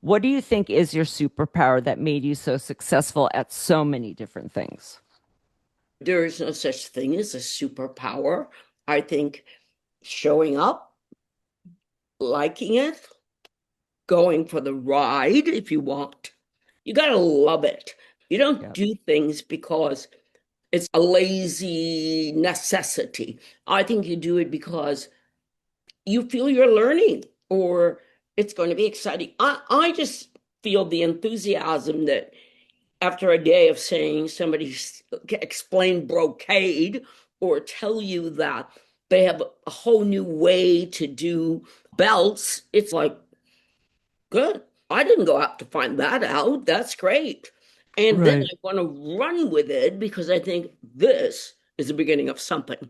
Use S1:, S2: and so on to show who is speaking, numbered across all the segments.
S1: What do you think is your superpower that made you so successful at so many different things?
S2: There is no such thing as a superpower. I think showing up, liking it, going for the ride if you want. You got to love it. You don't
S1: Yeah.
S2: do things because it's a lazy necessity. I think you do it because you feel you're learning or it's going to be exciting. I just feel the enthusiasm that after a day of saying somebody explain brocade or tell you that they have a whole new way to do belts, it's like, good. I didn't go out to find that out. That's great. And then
S1: Right.
S2: I want to run with it because I think this is the beginning of something.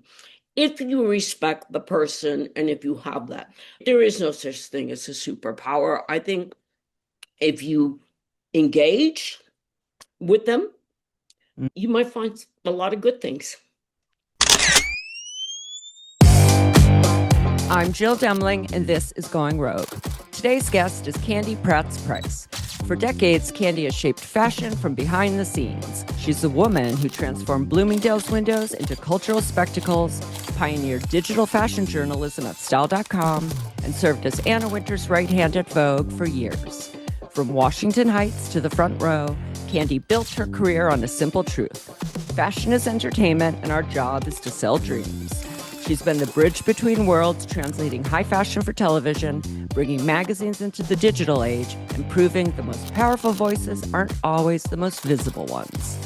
S2: If you respect the person and if you have that, there is no such thing as a superpower. I think if you engage with them, you might find a lot of good things.
S1: I'm Jill Demling, and this is Going Rogue. Today's guest is Candy Pratts Price. For decades, Candy has shaped fashion from behind the scenes. She's the woman who transformed Bloomingdale's windows into cultural spectacles, pioneered digital fashion journalism at Style.com, and served as Anna Wintour's right hand at Vogue for years. From Washington Heights to the front row, Candy built her career on a simple truth. Fashion is entertainment, and our job is to sell dreams. She's been the bridge between worlds, translating high fashion for television, bringing magazines into the digital age, and proving the most powerful voices aren't always the most visible ones.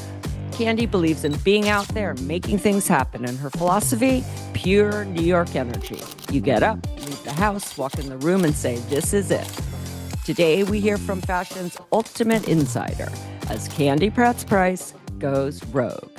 S1: Candy believes in being out there and making things happen, and her philosophy, pure New York energy. You get up, leave the house, walk in the room, and say, this is it. Today, we hear from fashion's ultimate insider as Candy Pratts Price goes rogue.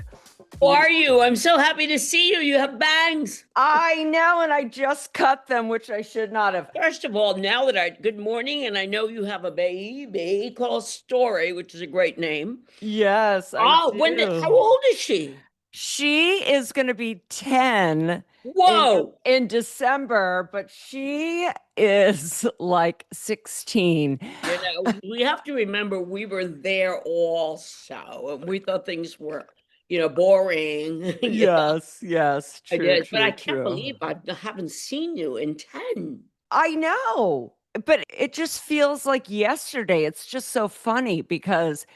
S2: How are you? I'm so happy to see you. You have bangs.
S1: I know, and I just cut them, which I should not have.
S2: First of all, now that good morning, and I know you have a baby called Story, which is a great name.
S1: Yes, I
S2: Oh, how
S1: do.
S2: old is she?
S1: She is going to be 10 in
S2: Whoa.
S1: in December, but she is like 16.
S2: We have to remember we were there also, and we thought things were, boring.
S1: Yes, yes,
S2: I
S1: true,
S2: did, but I
S1: true,
S2: can't
S1: true.
S2: believe I haven't seen you in 10.
S1: I know, but it just feels like yesterday. It's just so funny because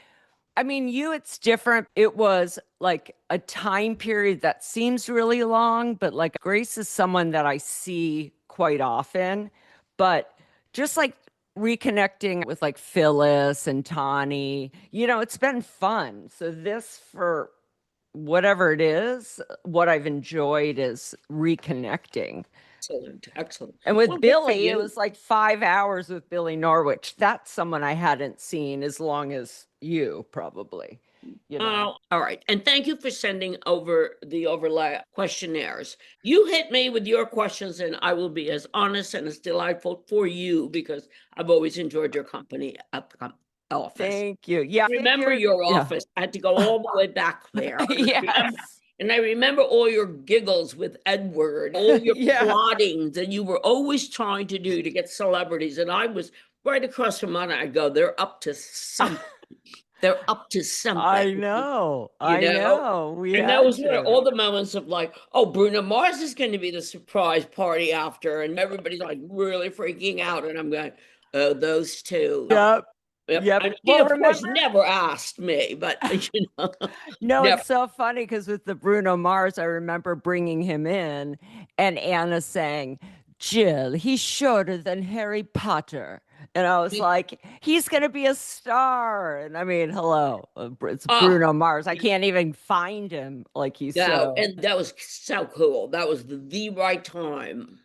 S1: I mean, it's different. It was like a time period that seems really long, but like Grace is someone that I see quite often. But just like reconnecting with like Phyllis and Tawny, it's been fun. So this for whatever it is, what I've enjoyed is reconnecting.
S2: Excellent, excellent.
S1: And with
S2: Well, good for
S1: Billy, it
S2: you.
S1: was like 5 hours with Billy Norwich. That's someone I hadn't seen as long as you, probably, you know.
S2: Oh, all right. And thank you for sending over the overlay questionnaires. You hit me with your questions, and I will be as honest and as delightful for you because I've always enjoyed your company at the office.
S1: Thank you. Yeah, I
S2: Remember
S1: figured.
S2: your
S1: Yeah.
S2: office. I had to go all the way back there.
S1: Yes.
S2: And I remember all your giggles with Edward, all your
S1: Yeah.
S2: plotting that you were always trying to do to get celebrities. And I was right across from Anna. I go, they're up to something. They're up to something,
S1: I know.
S2: you
S1: I
S2: know?
S1: know. We
S2: And that
S1: had
S2: was where
S1: to.
S2: all the moments of like, oh, Bruno Mars is going to be the surprise party after. And everybody's like really freaking out. And I'm going, oh, those two.
S1: Yep.
S2: Yep.
S1: Yep.
S2: And she,
S1: Well,
S2: of course,
S1: remember?
S2: never asked me, but,
S1: No,
S2: never.
S1: it's so funny because with the Bruno Mars, I remember bringing him in and Anna saying, Jill, he's shorter than Harry Potter. And I was like, he's going to be a star. And I mean, hello, it's
S2: Oh,
S1: Bruno Mars. I can't even find him. Like he's
S2: no.
S1: so,
S2: And that was so cool. That was the right time.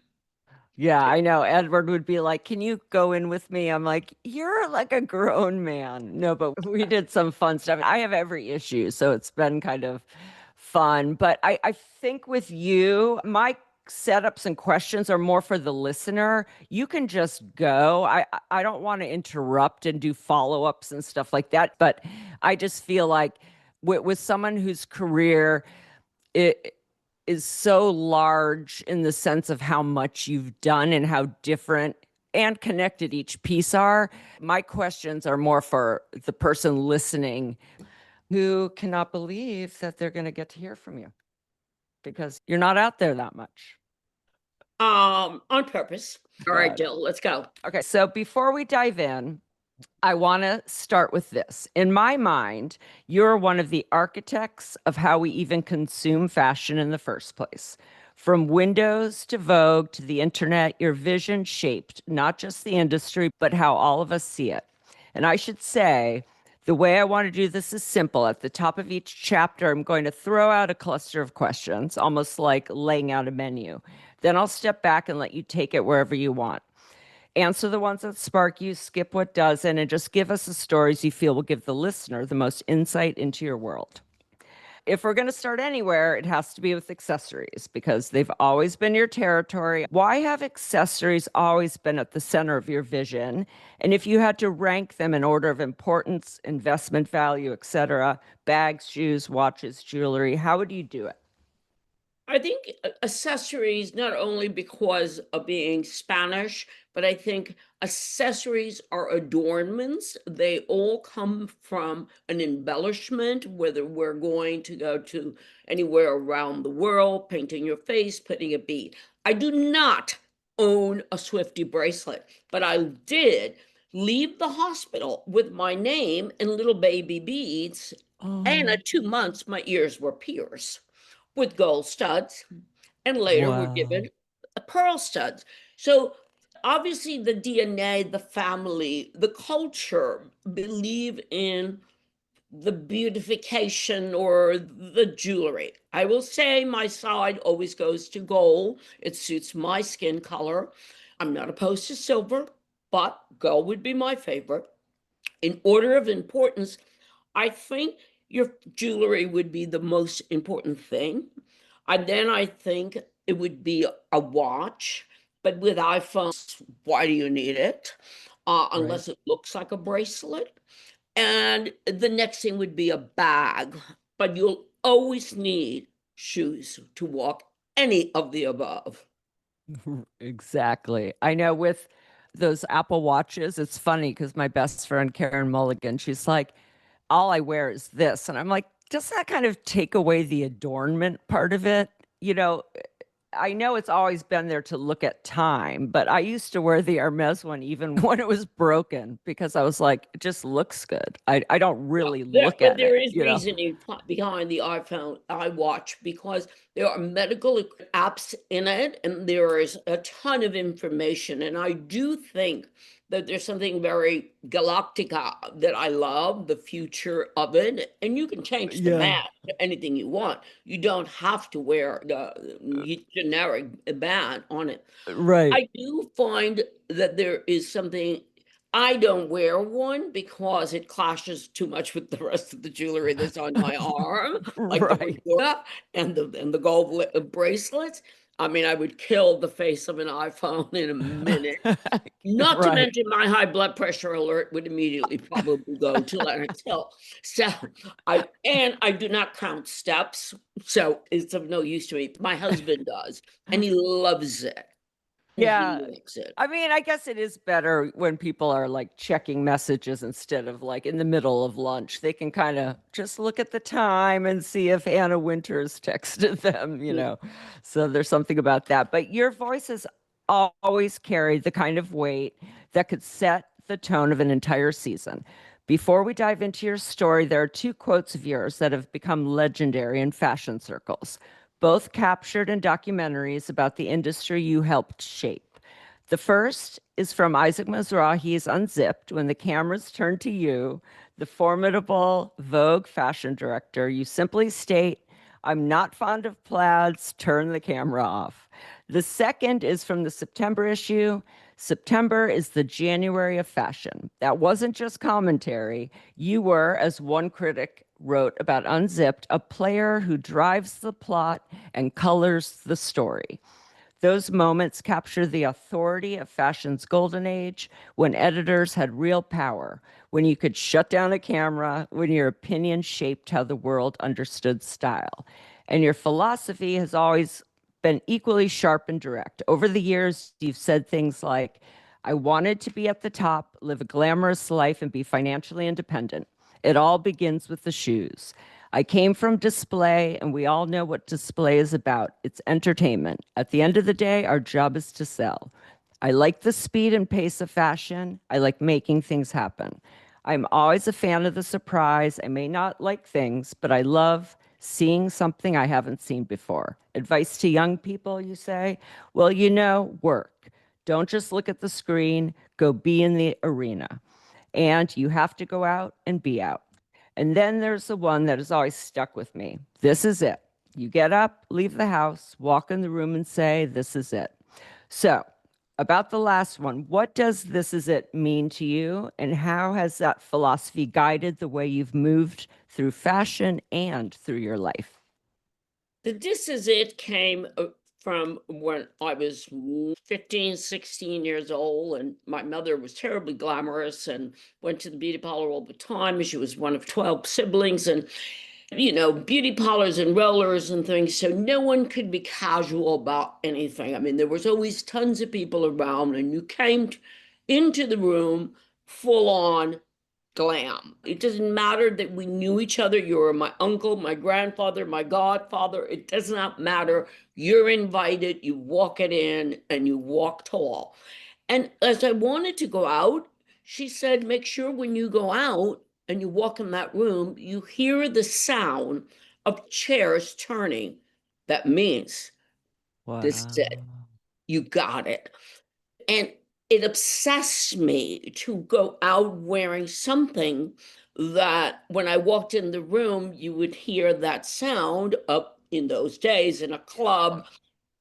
S1: yeah, I know. Edward would be like, can you go in with me? I'm like, you're like a grown man. No, but we did some fun stuff. I have every issue. So it's been kind of fun. But I think with you, my setups and questions are more for the listener. You can just go. I don't want to interrupt and do follow-ups and stuff like that. But I just feel like with someone whose career it is so large in the sense of how much you've done and how different and connected each piece are. My questions are more for the person listening who cannot believe that they're going to get to hear from you because you're not out there that much.
S2: On purpose. All right, Jill, let's go.
S1: Okay, so before we dive in, I want to start with this. In my mind, you're one of the architects of how we even consume fashion in the first place. From Windows to Vogue to the internet, your vision shaped not just the industry, but how all of us see it. And I should say, the way I want to do this is simple. At the top of each chapter, I'm going to throw out a cluster of questions, almost like laying out a menu. Then I'll step back and let you take it wherever you want. Answer the ones that spark you, skip what doesn't, and just give us the stories you feel will give the listener the most insight into your world. If we're going to start anywhere, it has to be with accessories because they've always been your territory. Why have accessories always been at the center of your vision? And if you had to rank them in order of importance, investment value, etc., bags, shoes, watches, jewelry, how would you do it?
S2: I think accessories, not only because of being Spanish, but I think accessories are adornments. They all come from an embellishment, whether we're going to go to anywhere around the world, painting your face, putting a bead. I do not own a Swiftie bracelet, but I did leave the hospital with my name in little baby beads. And at 2 months, my ears were pierced with gold studs, and later were given pearl studs. So obviously the DNA, the family, the culture believe in the beautification or the jewelry. I will say my side always goes to gold. It suits my skin color. I'm not opposed to silver, but gold would be my favorite. In order of importance, I think your jewelry would be the most important thing. And then I think it would be a watch, but with iPhones, why do you need it? Unless it looks like a bracelet. And the next thing would be a bag, but you'll always need shoes to walk any of the above.
S1: Exactly. I know with those Apple Watches, it's funny because my best friend Karen Mulligan, she's like, all I wear is this. And I'm like, does that kind of take away the adornment part of it? You know, I know it's always been there to look at time, but I used to wear the Hermes one even when it was broken because I was like, it just looks good. I don't really look
S2: But
S1: at
S2: there
S1: it,
S2: is
S1: you know?
S2: reasoning behind the iPhone iWatch because there are medical apps in it and there is a ton of information. And I do think that there's something very galactica that I love, the future of it. And you can change the band to anything you want. You don't have to wear the generic band on it.
S1: Right.
S2: I do find that there is something. I don't wear one because it clashes too much with the rest of the jewelry that's on my arm, like the
S1: Right.
S2: fedora and the gold bracelets. I mean, I would kill the face of an iPhone in a minute. Not to
S1: Right.
S2: mention my high blood pressure alert would immediately probably go to Lenox Hill. So I do not count steps, so it's of no use to me. My husband does, and he loves it. And he
S1: Yeah.
S2: likes it.
S1: I mean, I guess it is better when people are like checking messages instead of like in the middle of lunch. They can kind of just look at the time and see if Anna Winters texted them, you know. So there's something about that. But your voice has always carried the kind of weight that could set the tone of an entire season. Before we dive into your story, there are two quotes of yours that have become legendary in fashion circles, both captured in documentaries about the industry you helped shape. The first is from Isaac Mizrahi's Unzipped, when the cameras turn to you, the formidable Vogue fashion director. You simply state, I'm not fond of plaids, turn the camera off. The second is from the September issue. September is the January of fashion. That wasn't just commentary. You were, as one critic wrote about Unzipped, a player who drives the plot and colors the story. Those moments capture the authority of fashion's golden age, when editors had real power, when you could shut down a camera, when your opinion shaped how the world understood style. And your philosophy has always been equally sharp and direct. Over the years, you've said things like, I wanted to be at the top, live a glamorous life, and be financially independent. It all begins with the shoes. I came from display, and we all know what display is about. It's entertainment. At the end of the day, our job is to sell. I like the speed and pace of fashion. I like making things happen. I'm always a fan of the surprise. I may not like things, but I love seeing something I haven't seen before. Advice to young people, you say? Well, work. Don't just look at the screen, go be in the arena. And you have to go out and be out. And then there's the one that has always stuck with me. This is it. You get up, leave the house, walk in the room and say, this is it. So, about the last one, what does this is it mean to you? And how has that philosophy guided the way you've moved through fashion and through your life?
S2: The this is it came from when I was 15, 16 years old, and my mother was terribly glamorous and went to the beauty parlor all the time. She was one of 12 siblings, and beauty parlors and rollers and things. So no one could be casual about anything. I mean, there was always tons of people around, and you came into the room full on glam. It doesn't matter that we knew each other. You were my uncle, my grandfather, my godfather. It does not matter. You're invited. You walk it in and you walk tall. And as I wanted to go out, she said, make sure when you go out and you walk in that room, you hear the sound of chairs turning. That means this is it. You got it. And it obsessed me to go out wearing something that when I walked in the room, you would hear that sound up in those days in a club,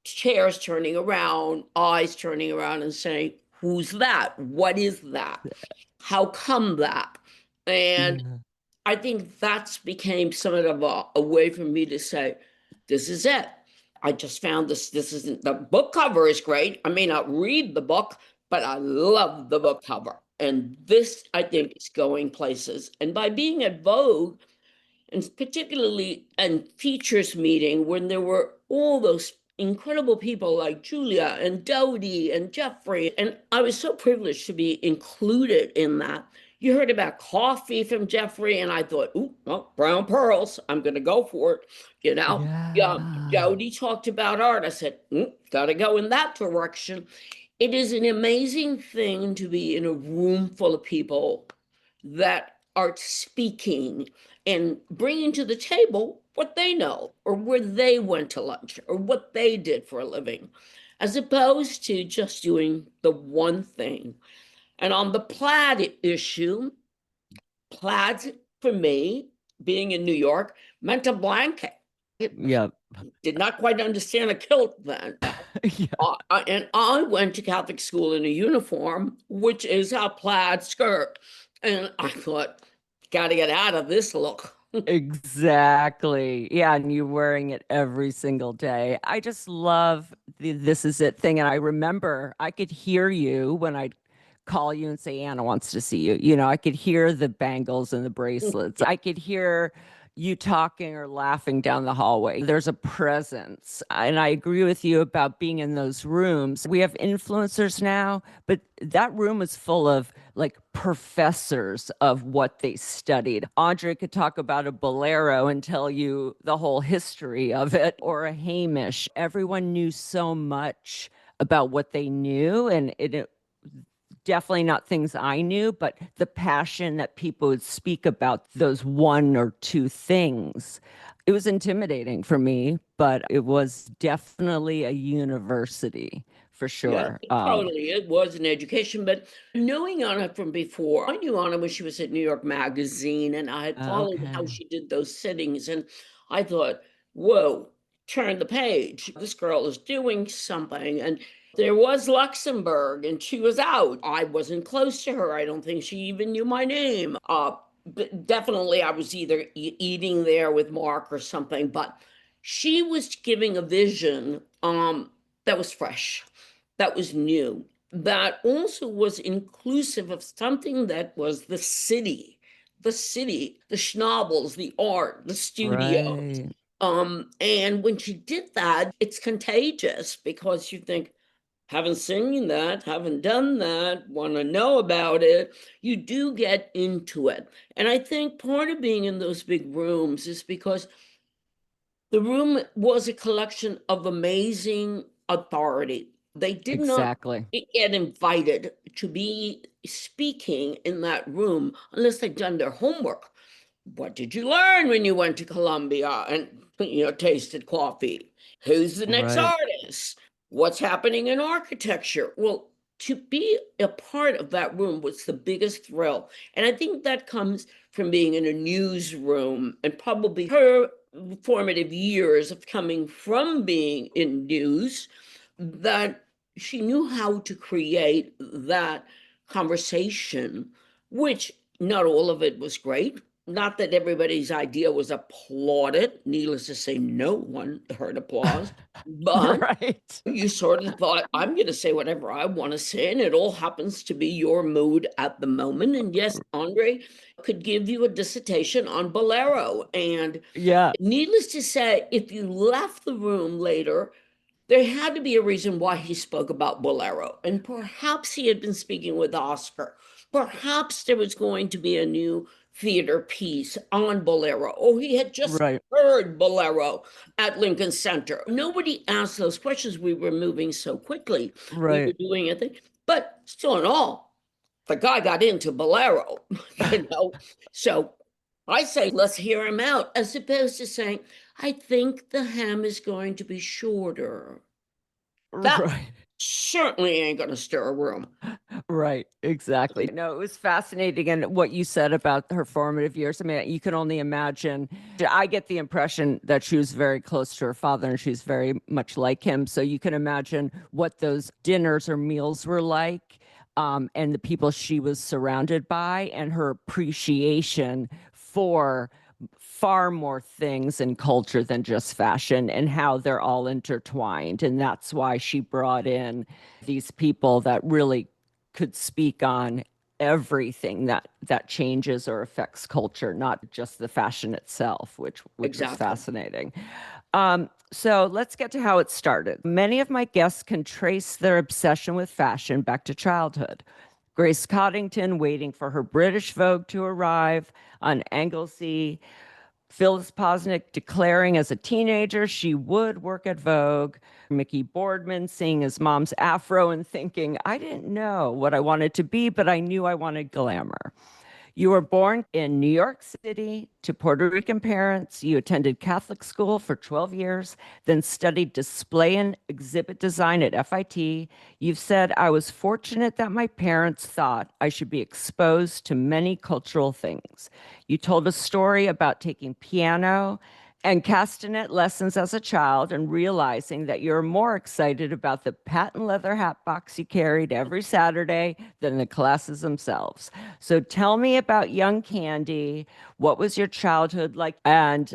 S2: chairs turning around, eyes turning around and saying, who's that? What is that? How come that? And I think that's became somewhat of a way for me to say, this is it. I just found this isn't, the book cover is great. I may not read the book, but I love the book cover. And this, I think, is going places. And by being at Vogue, and particularly in features meeting, when there were all those incredible people like Julia and Dodie and Jeffrey, and I was so privileged to be included in that. You heard about coffee from Jeffrey, and I thought, ooh, well, brown pearls, I'm going to go for it. Yeah, Dodie talked about art. I said, got to go in that direction. It is an amazing thing to be in a room full of people that are speaking and bringing to the table what they know or where they went to lunch or what they did for a living, as opposed to just doing the one thing. And on the plaid issue, plaids for me, being in New York, meant a blanket.
S1: Yep.
S2: Did not quite understand a kilt then. And I went to Catholic school in a uniform, which is a plaid skirt. And I thought, got to get out of this look.
S1: Exactly. Yeah, and you're wearing it every single day. I just love the this is it thing. And I remember I could hear you when I'd call you and say, Anna wants to see you. I could hear the bangles and the bracelets. I could hear you talking or laughing down the hallway. There's a presence. And I agree with you about being in those rooms. We have influencers now, but that room is full of like professors of what they studied. Andre could talk about a bolero and tell you the whole history of it, or a Hamish. Everyone knew so much about what they knew, and it definitely not things I knew, but the passion that people would speak about those one or two things. It was intimidating for me, but it was definitely a university for sure.
S2: Yeah, totally. It was an education, but knowing Anna from before, I knew Anna when she was at New York Magazine, and I had followed how she did those sittings, and I thought, whoa, turn the page. This girl is doing something. And there was Luxembourg, and she was out. I wasn't close to her. I don't think she even knew my name. But definitely, I was either eating there with Mark or something. But she was giving a vision that was fresh, that was new, that also was inclusive of something that was the city, the schnabels, the art, the studio.
S1: Right.
S2: And when she did that, it's contagious because you think, haven't seen that, haven't done that, want to know about it, you do get into it. And I think part of being in those big rooms is because the room was a collection of amazing authority. They did not
S1: Exactly.
S2: get invited to be speaking in that room unless they'd done their homework. What did you learn when you went to Columbia and tasted coffee? Who's the next
S1: Right.
S2: artist? What's happening in architecture? Well, to be a part of that room was the biggest thrill. And I think that comes from being in a newsroom and probably her formative years of coming from being in news, that she knew how to create that conversation, which not all of it was great. Not that everybody's idea was applauded. Needless to say, no one heard applause. But
S1: Right.
S2: you sort of thought, I'm going to say whatever I want to say, and it all happens to be your mood at the moment. And yes, Andre could give you a dissertation on Bolero. And
S1: Yeah.
S2: needless to say, if you left the room later, there had to be a reason why he spoke about Bolero. And perhaps he had been speaking with Oscar. Perhaps there was going to be a new theater piece on Bolero, or he had just
S1: Right.
S2: heard Bolero at Lincoln Center. Nobody asked those questions. We were moving so quickly. We were
S1: Right.
S2: doing a thing. But still in all, the guy got into Bolero, you know. So I say, let's hear him out, as opposed to saying, I think the ham is going to be shorter. That
S1: Right.
S2: certainly ain't going to stir a room.
S1: Right, exactly. No, it was fascinating. And what you said about her formative years, I mean, you can only imagine. I get the impression that she was very close to her father and she's very much like him. So you can imagine what those dinners or meals were like, and the people she was surrounded by, and her appreciation for far more things in culture than just fashion and how they're all intertwined. And that's why she brought in these people that really could speak on everything that changes or affects culture, not just the fashion itself, which was
S2: Exactly.
S1: fascinating. So let's get to how it started. Many of my guests can trace their obsession with fashion back to childhood. Grace Coddington waiting for her British Vogue to arrive on Anglesey, Phyllis Posnick declaring as a teenager she would work at Vogue, Mickey Boardman seeing his mom's afro and thinking, I didn't know what I wanted to be, but I knew I wanted glamour. You were born in New York City to Puerto Rican parents. You attended Catholic school for 12 years, then studied display and exhibit design at FIT. You've said, I was fortunate that my parents thought I should be exposed to many cultural things. You told a story about taking piano and castanet lessons as a child and realizing that you're more excited about the patent leather hat box you carried every Saturday than the classes themselves. So tell me about young Candy. What was your childhood like? And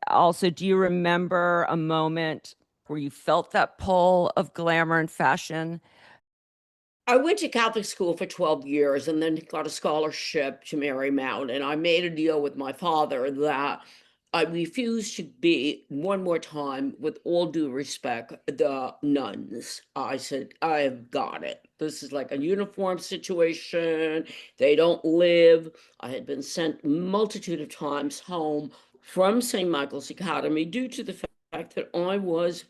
S1: also, do you remember a moment where you felt that pull of glamour and fashion?
S2: I went to Catholic school for 12 years and then got a scholarship to Marymount. And I made a deal with my father that I refused to be, one more time, with all due respect, the nuns. I said, I've got it. This is like a uniform situation. They don't live. I had been sent multitude of times home from St. Michael's Academy due to the fact that I was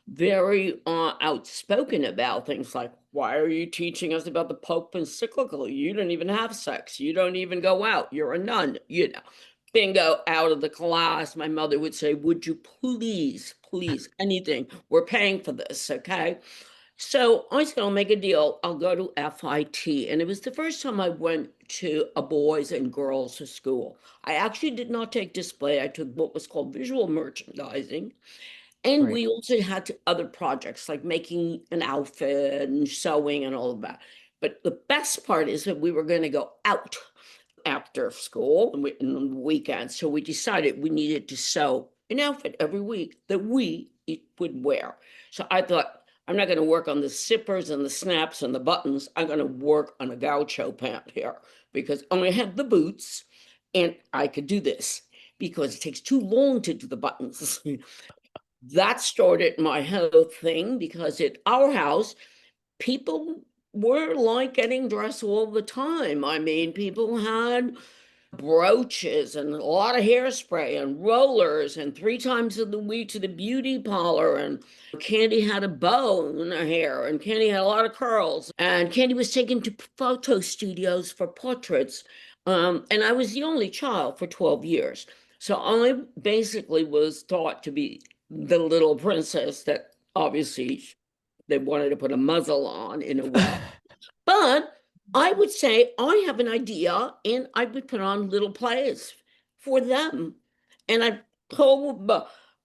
S2: very outspoken about things like, why are you teaching us about the Pope encyclical? You don't even have sex. You don't even go out. You're a nun, Bingo, out of the class. My mother would say, would you please, please, anything? We're paying for this, okay? So I said, I'll make a deal. I'll go to FIT. And it was the first time I went to a boys and girls school. I actually did not take display. I took what was called visual merchandising. And
S1: Right.
S2: we also had other projects like making an outfit and sewing and all of that. But the best part is that we were going to go out after school and on the weekends. So we decided we needed to sew an outfit every week that we would wear. So I thought, I'm not going to work on the zippers and the snaps and the buttons. I'm going to work on a gaucho pant here because I have the boots and I could do this because it takes too long to do the buttons. That started my whole thing because at our house, people were like getting dressed all the time. I mean, people had brooches and a lot of hairspray and rollers and 3 times in the week to the beauty parlor. And Candy had a bow in her hair and Candy had a lot of curls. And Candy was taken to photo studios for portraits. And I was the only child for 12 years. So I basically was thought to be the little princess that obviously they wanted to put a muzzle on in a way. But I would say I have an idea and I would put on little plays for them. And I pull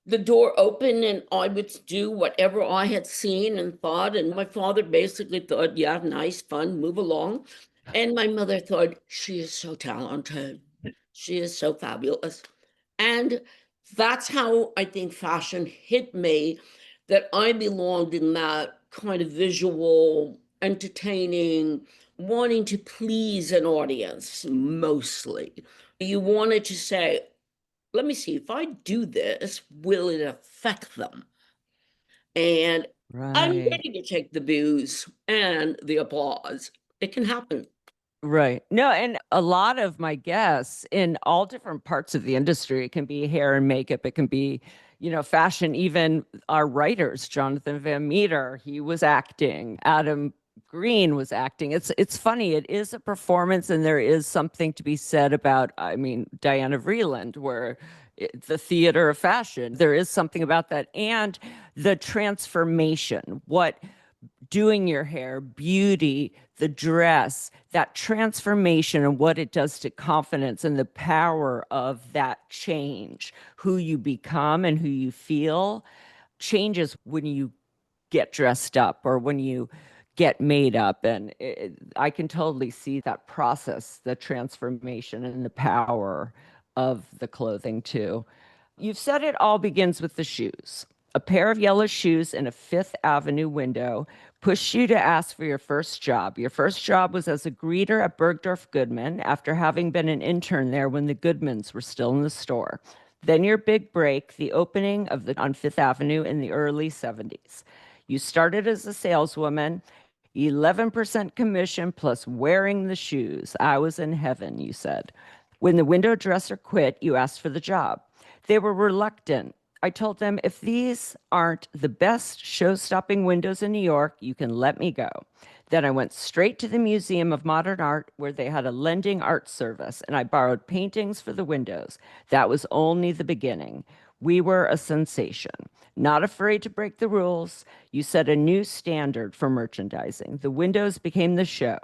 S2: the door open and I would do whatever I had seen and thought. And my father basically thought, yeah, nice, fun, move along. And my mother thought, she is so talented. She is so fabulous. And that's how I think fashion hit me, that I belonged in that kind of visual, entertaining, wanting to please an audience mostly. You wanted to say, let me see, if I do this, will it affect them? And I'm
S1: Right.
S2: ready to take the booze and the applause. It can happen.
S1: Right. No, and a lot of my guests in all different parts of the industry, it can be hair and makeup, it can be, fashion, even our writers, Jonathan Van Meter, he was acting, Adam Green was acting. It's funny, it is a performance and there is something to be said about, I mean, Diana Vreeland, where the theater of fashion, there is something about that and the transformation, what doing your hair, beauty, the dress, that transformation and what it does to confidence and the power of that change, who you become and who you feel changes when you get dressed up or when you get made up. And I can totally see that process, the transformation and the power of the clothing too. You've said it all begins with the shoes. A pair of yellow shoes in a Fifth Avenue window pushed you to ask for your first job. Your first job was as a greeter at Bergdorf Goodman after having been an intern there when the Goodmans were still in the store. Then your big break, the opening of the on Fifth Avenue in the early 70s. You started as a saleswoman, 11% commission plus wearing the shoes. I was in heaven, you said. When the window dresser quit, you asked for the job. They were reluctant. I told them, if these aren't the best show-stopping windows in New York, you can let me go. Then I went straight to the Museum of Modern Art where they had a lending art service and I borrowed paintings for the windows. That was only the beginning. We were a sensation. Not afraid to break the rules. You set a new standard for merchandising. The windows became the show.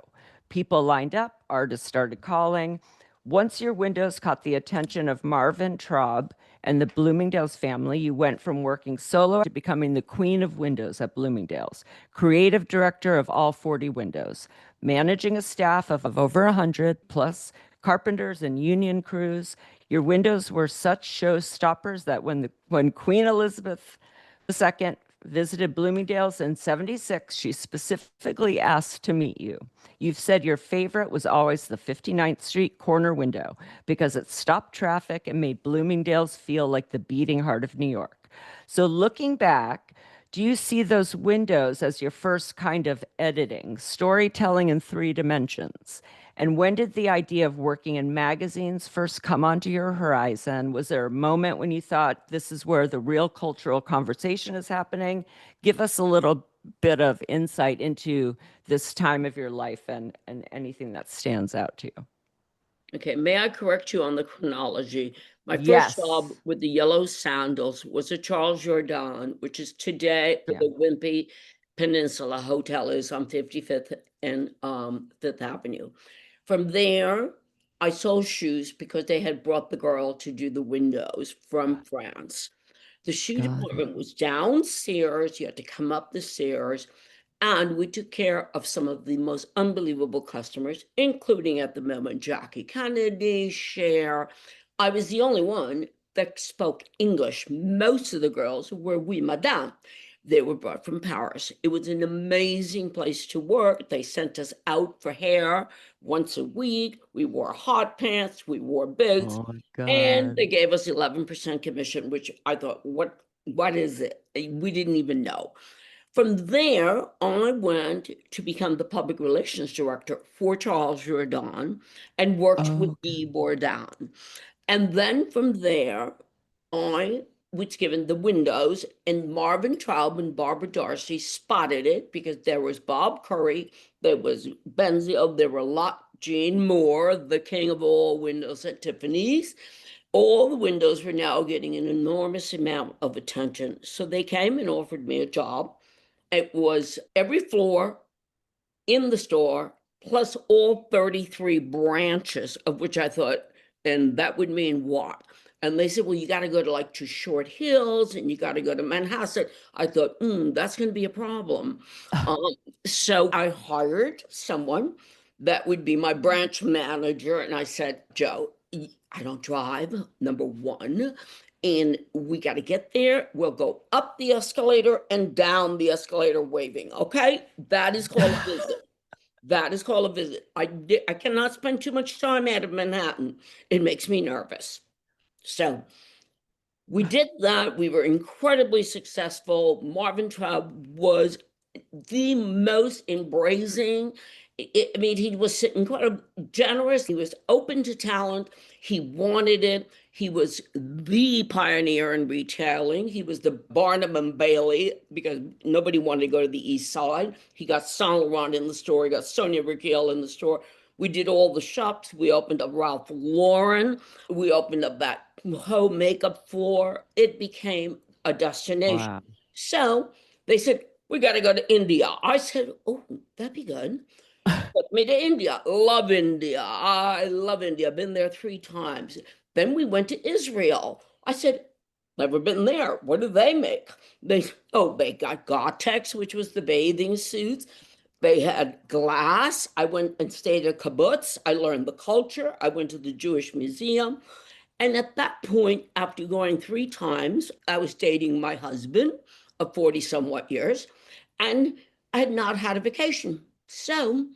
S1: People lined up, artists started calling. Once your windows caught the attention of Marvin Traub and the Bloomingdale's family, you went from working solo to becoming the queen of windows at Bloomingdale's, creative director of all 40 windows, managing a staff of over 100 plus carpenters and union crews. Your windows were such showstoppers that when Queen Elizabeth II visited Bloomingdale's in 76, she specifically asked to meet you. You've said your favorite was always the 59th Street corner window because it stopped traffic and made Bloomingdale's feel like the beating heart of New York. So looking back, do you see those windows as your first kind of editing, storytelling in 3 dimensions? And when did the idea of working in magazines first come onto your horizon? Was there a moment when you thought this is where the real cultural conversation is happening? Give us a little bit of insight into this time of your life and anything that stands out to you.
S2: Okay, may I correct you on the chronology? My first job
S1: Yes.
S2: with the yellow sandals was at Charles Jourdan, which is today
S1: Yeah.
S2: the Wimpy Peninsula Hotel is on 55th and Fifth Avenue. From there, I sold shoes because they had brought the girl to do the windows from France. The shoe
S1: Got it.
S2: department was downstairs. You had to come up the stairs. And we took care of some of the most unbelievable customers, including at the moment Jackie Kennedy, Cher. I was the only one that spoke English. Most of the girls were oui, madame. They were brought from Paris. It was an amazing place to work. They sent us out for hair once a week. We wore hot pants. We wore boots.
S1: Oh my
S2: And
S1: God.
S2: they gave us 11% commission, which I thought, what is it? We didn't even know. From there, I went to become the public relations director for Charles Jourdan and worked with Guy Bourdin. And then from there, I was given the windows, and Marvin Traub and Barbara Darcy spotted it because there was Bob Curry, there was Benzio, there were a lot, Jane Moore, the king of all windows at Tiffany's. All the windows were now getting an enormous amount of attention. So they came and offered me a job. It was every floor in the store, plus all 33 branches, of which I thought, and that would mean what? And they said, well, you got to go to Short Hills and you got to go to Manhasset. I thought, that's going to be a problem. So I hired someone that would be my branch manager. And I said, Joe, I don't drive, number one. And we got to get there. We'll go up the escalator and down the escalator waving. Okay. That is called a visit. That is called a visit. I cannot spend too much time out of Manhattan. It makes me nervous. So we did that. We were incredibly successful. Marvin Traub was the most embracing. I mean, he was incredibly generous. He was open to talent. He wanted it. He was the pioneer in retailing. He was the Barnum and Bailey because nobody wanted to go to the East Side. He got Saint Laurent in the store. He got Sonia Rykiel in the store. We did all the shops. We opened up Ralph Lauren. We opened up that home makeup floor. It became a destination.
S1: Wow.
S2: So they said, we got to go to India. I said, oh, that'd be good. Took me to India. Love India. I love India. I've been there 3 times. Then we went to Israel. I said, never been there. What do they make? They got Gore-Tex, which was the bathing suits. They had glass. I went and stayed at kibbutz. I learned the culture. I went to the Jewish Museum. And at that point, after going 3 times, I was dating my husband of 40 somewhat years, and I had not had a vacation. So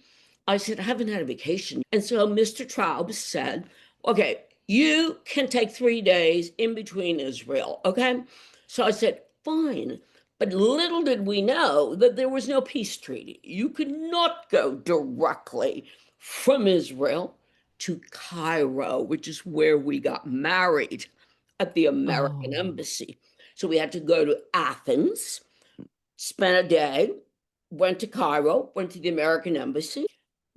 S2: I said, I haven't had a vacation. And so Mr. Traub said, okay, you can take 3 days in between Israel. Okay. So I said, fine. But little did we know that there was no peace treaty. You could not go directly from Israel to Cairo, which is where we got married at the American Embassy. So we had to go to Athens, spent a day, went to Cairo, went to the American Embassy,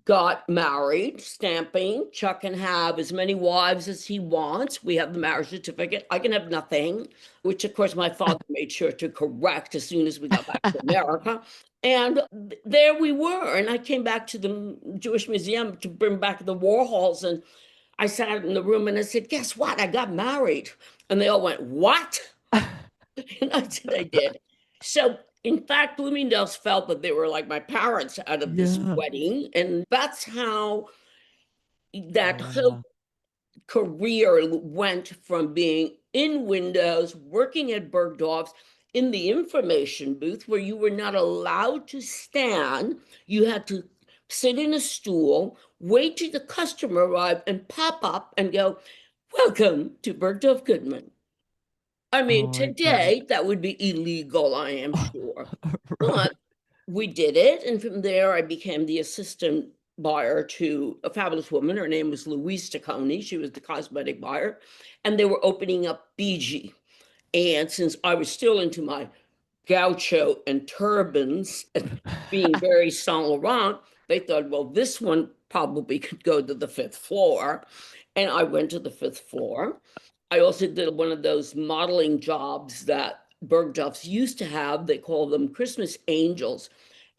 S2: got married, stamping. Chuck can have as many wives as he wants. We have the marriage certificate. I can have nothing, which of course my father made sure to correct as soon as we got back to America. And there we were. And I came back to the Jewish Museum to bring back the Warhols. And I sat in the room and I said, guess what? I got married. And they all went, what? And I said, I did. So in fact, Bloomingdale's felt that they were like my parents out of this wedding. And that's how that whole career went from being in windows, working at Bergdorf's, in the information booth where you were not allowed to stand. You had to sit in a stool, wait till the customer arrived and pop up and go, welcome to Bergdorf Goodman. I mean, today that would be illegal, I am sure. But we did it. And from there, I became the assistant buyer to a fabulous woman. Her name was Louise Tacconi. She was the cosmetic buyer. And they were opening up BG. And since I was still into my gaucho and turbans and being very Saint Laurent, they thought, well, this one probably could go to the 5th floor. And I went to the 5th floor. I also did one of those modeling jobs that Bergdorf's used to have. They call them Christmas angels.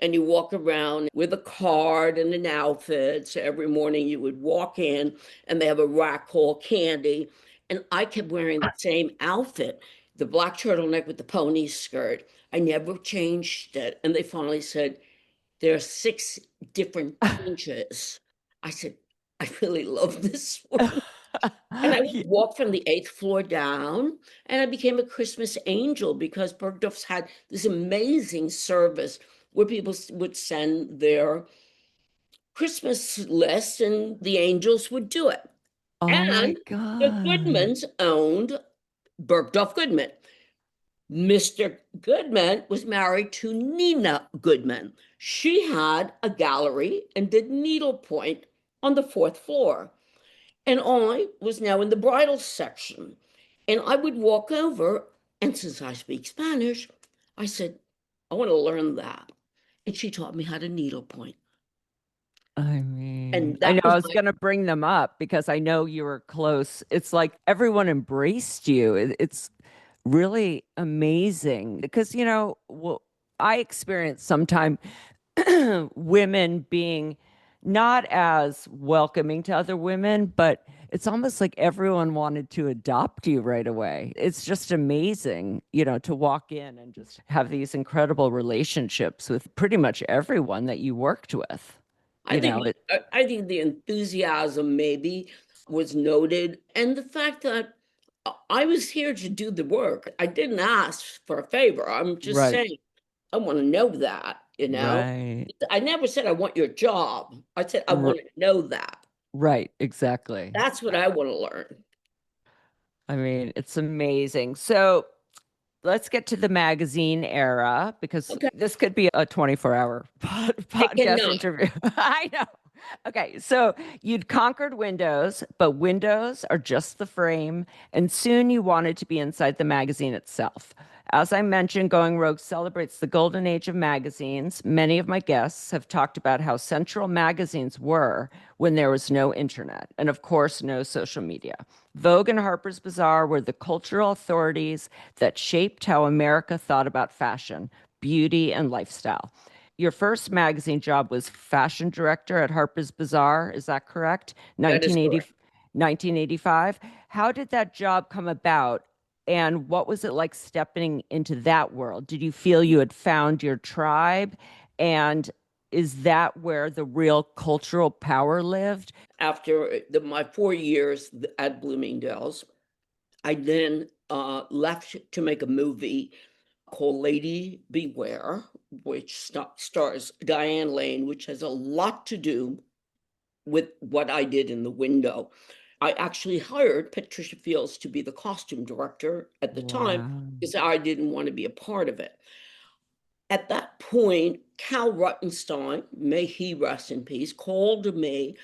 S2: And you walk around with a card and an outfit. So every morning you would walk in and they have a rack called candy. And I kept wearing the same outfit, the black turtleneck with the pony skirt. I never changed it. And they finally said, there are 6 different changes. I said, I really love this one. And I would walk from the 8th floor down, and I became a Christmas angel because Bergdorf's had this amazing service where people would send their Christmas list and the angels would do it.
S1: Oh
S2: And
S1: my
S2: the
S1: God.
S2: Goodmans owned Bergdorf Goodman. Mr. Goodman was married to Nina Goodman. She had a gallery and did needlepoint on the fourth floor. And I was now in the bridal section. And I would walk over, and since I speak Spanish, I said, I want to learn that. And she taught me how to needlepoint.
S1: I mean,
S2: And
S1: I know
S2: that
S1: I
S2: was
S1: was
S2: my,
S1: going to bring them up because I know you were close. It's like everyone embraced you. It's really amazing because, well, I experienced sometimes women being not as welcoming to other women, but it's almost like everyone wanted to adopt you right away. It's just amazing, to walk in and just have these incredible relationships with pretty much everyone that you worked with.
S2: I think,
S1: It
S2: I think the enthusiasm maybe was noted, and the fact that I was here to do the work. I didn't ask for a favor. I'm just
S1: right,
S2: saying, I want to know that.
S1: right,
S2: I never said I want your job. I said I
S1: r-
S2: want to know that.
S1: right, exactly.
S2: That's what I want to learn.
S1: I mean, it's amazing. So let's get to the magazine era because
S2: Okay,
S1: this could be a 24-hour
S2: it
S1: podcast
S2: cannot.
S1: interview. I know. Okay, so you'd conquered Windows, but Windows are just the frame, and soon you wanted to be inside the magazine itself. As I mentioned, Going Rogue celebrates the golden age of magazines. Many of my guests have talked about how central magazines were when there was no internet, and of course, no social media. Vogue and Harper's Bazaar were the cultural authorities that shaped how America thought about fashion, beauty, and lifestyle. Your first magazine job was fashion director at Harper's Bazaar. Is that correct?
S2: That is
S1: 1980,
S2: correct.
S1: 1985. How did that job come about? And what was it like stepping into that world? Did you feel you had found your tribe? And is that where the real cultural power lived?
S2: After my 4 years at Bloomingdale's, I then left to make a movie called Lady Beware, which stars Diane Lane, which has a lot to do with what I did in the window. I actually hired Patricia Fields to be the costume director at the time
S1: Wow.
S2: because I didn't want to be a part of it. At that point, Cal Ruttenstein, may he rest in peace, called me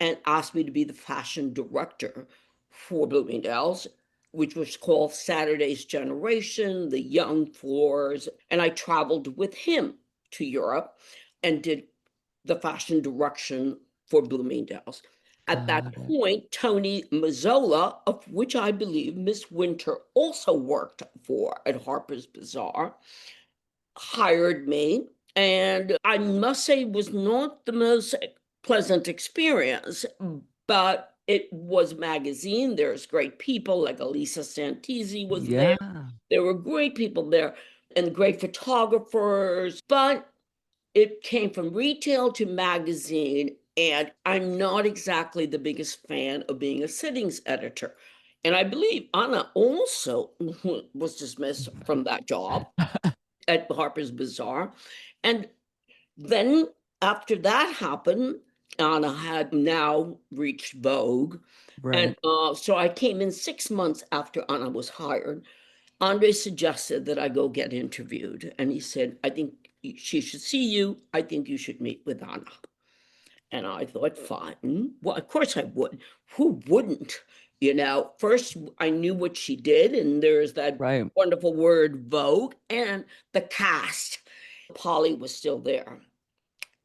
S2: and asked me to be the fashion director for Bloomingdale's, which was called Saturday's Generation, the Young Floors. And I traveled with him to Europe and did the fashion direction for Bloomingdale's. At that
S1: Got it.
S2: point, Tony Mazzola, of which I believe Miss Winter also worked for at Harper's Bazaar, hired me. And I must say, it was not the most pleasant experience, but it was magazine. There's great people like Elisa Santisi was there.
S1: Yeah.
S2: There were great people there and great photographers, but it came from retail to magazine. And I'm not exactly the biggest fan of being a sittings editor. And I believe Anna also was dismissed from that job at Harper's Bazaar. And then after that happened, Anna had now reached Vogue. And
S1: Right.
S2: so I came in 6 months after Anna was hired. Andre suggested that I go get interviewed. And he said, I think she should see you. I think you should meet with Anna. And I thought, fine. Well, of course I would. Who wouldn't? First I knew what she did, and there's that
S1: Right.
S2: wonderful word Vogue, and the cast. Polly was still there.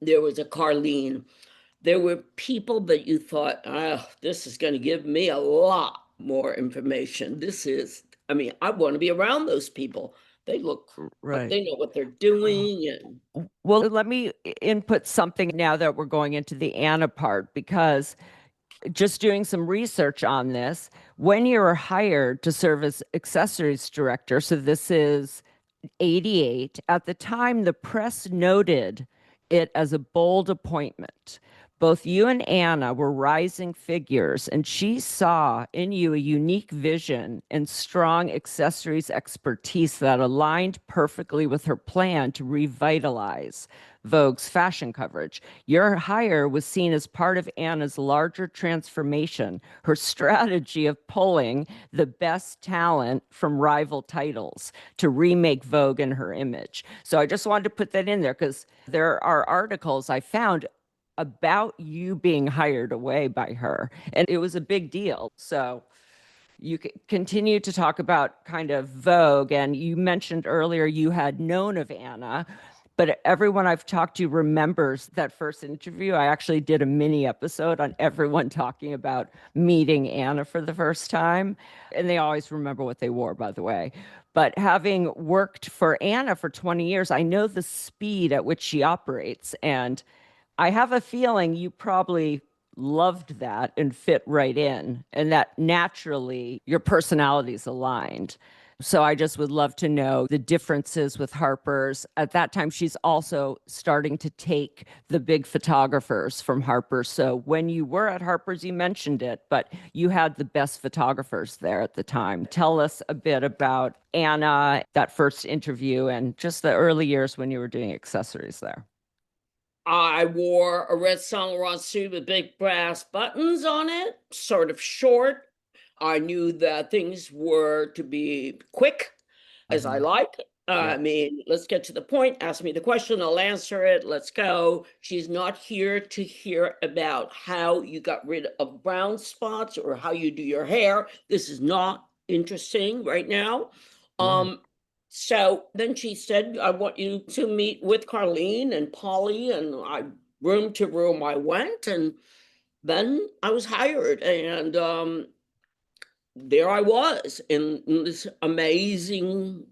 S2: There was a Carlene. There were people that you thought, oh, this is going to give me a lot more information. I mean, I want to be around those people. They look,
S1: Right.
S2: they know what they're doing. And
S1: Well, let me input something now that we're going into the Anna part, because just doing some research on this, when you were hired to serve as accessories director, so this is 88, at the time, the press noted it as a bold appointment. Both you and Anna were rising figures, and she saw in you a unique vision and strong accessories expertise that aligned perfectly with her plan to revitalize Vogue's fashion coverage. Your hire was seen as part of Anna's larger transformation, her strategy of pulling the best talent from rival titles to remake Vogue in her image. So I just wanted to put that in there because there are articles I found about you being hired away by her, and it was a big deal. So you continue to talk about kind of Vogue, and you mentioned earlier you had known of Anna, but everyone I've talked to remembers that first interview. I actually did a mini episode on everyone talking about meeting Anna for the first time, and they always remember what they wore, by the way. But having worked for Anna for 20 years, I know the speed at which she operates, and I have a feeling you probably loved that and fit right in, and that naturally your personalities aligned. So I just would love to know the differences with Harper's. At that time, she's also starting to take the big photographers from Harper's. So when you were at Harper's, you mentioned it, but you had the best photographers there at the time. Tell us a bit about Anna, that first interview, and just the early years when you were doing accessories there.
S2: I wore a red Saint Laurent suit with big brass buttons on it, sort of short. I knew that things were to be quick, as I like. I mean, let's get to the point. Ask me the question, I'll answer it. Let's go. She's not here to hear about how you got rid of brown spots or how you do your hair. This is not interesting right now. So then she said, I want you to meet with Carlene and Polly, and room to room I went, and then I was hired, and there I was in this amazing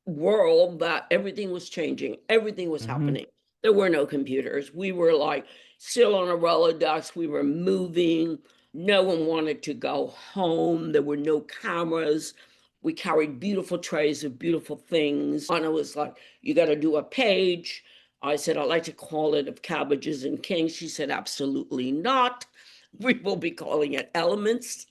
S2: world that everything was changing, everything was happening. There were no computers. We were like still on a Rolodex. We were moving. No one wanted to go home. There were no cameras. We carried beautiful trays of beautiful things. Anna was like, you got to do a page. I said, I like to call it Of Cabbages and Kings. She said, absolutely not. We will be calling it Elements.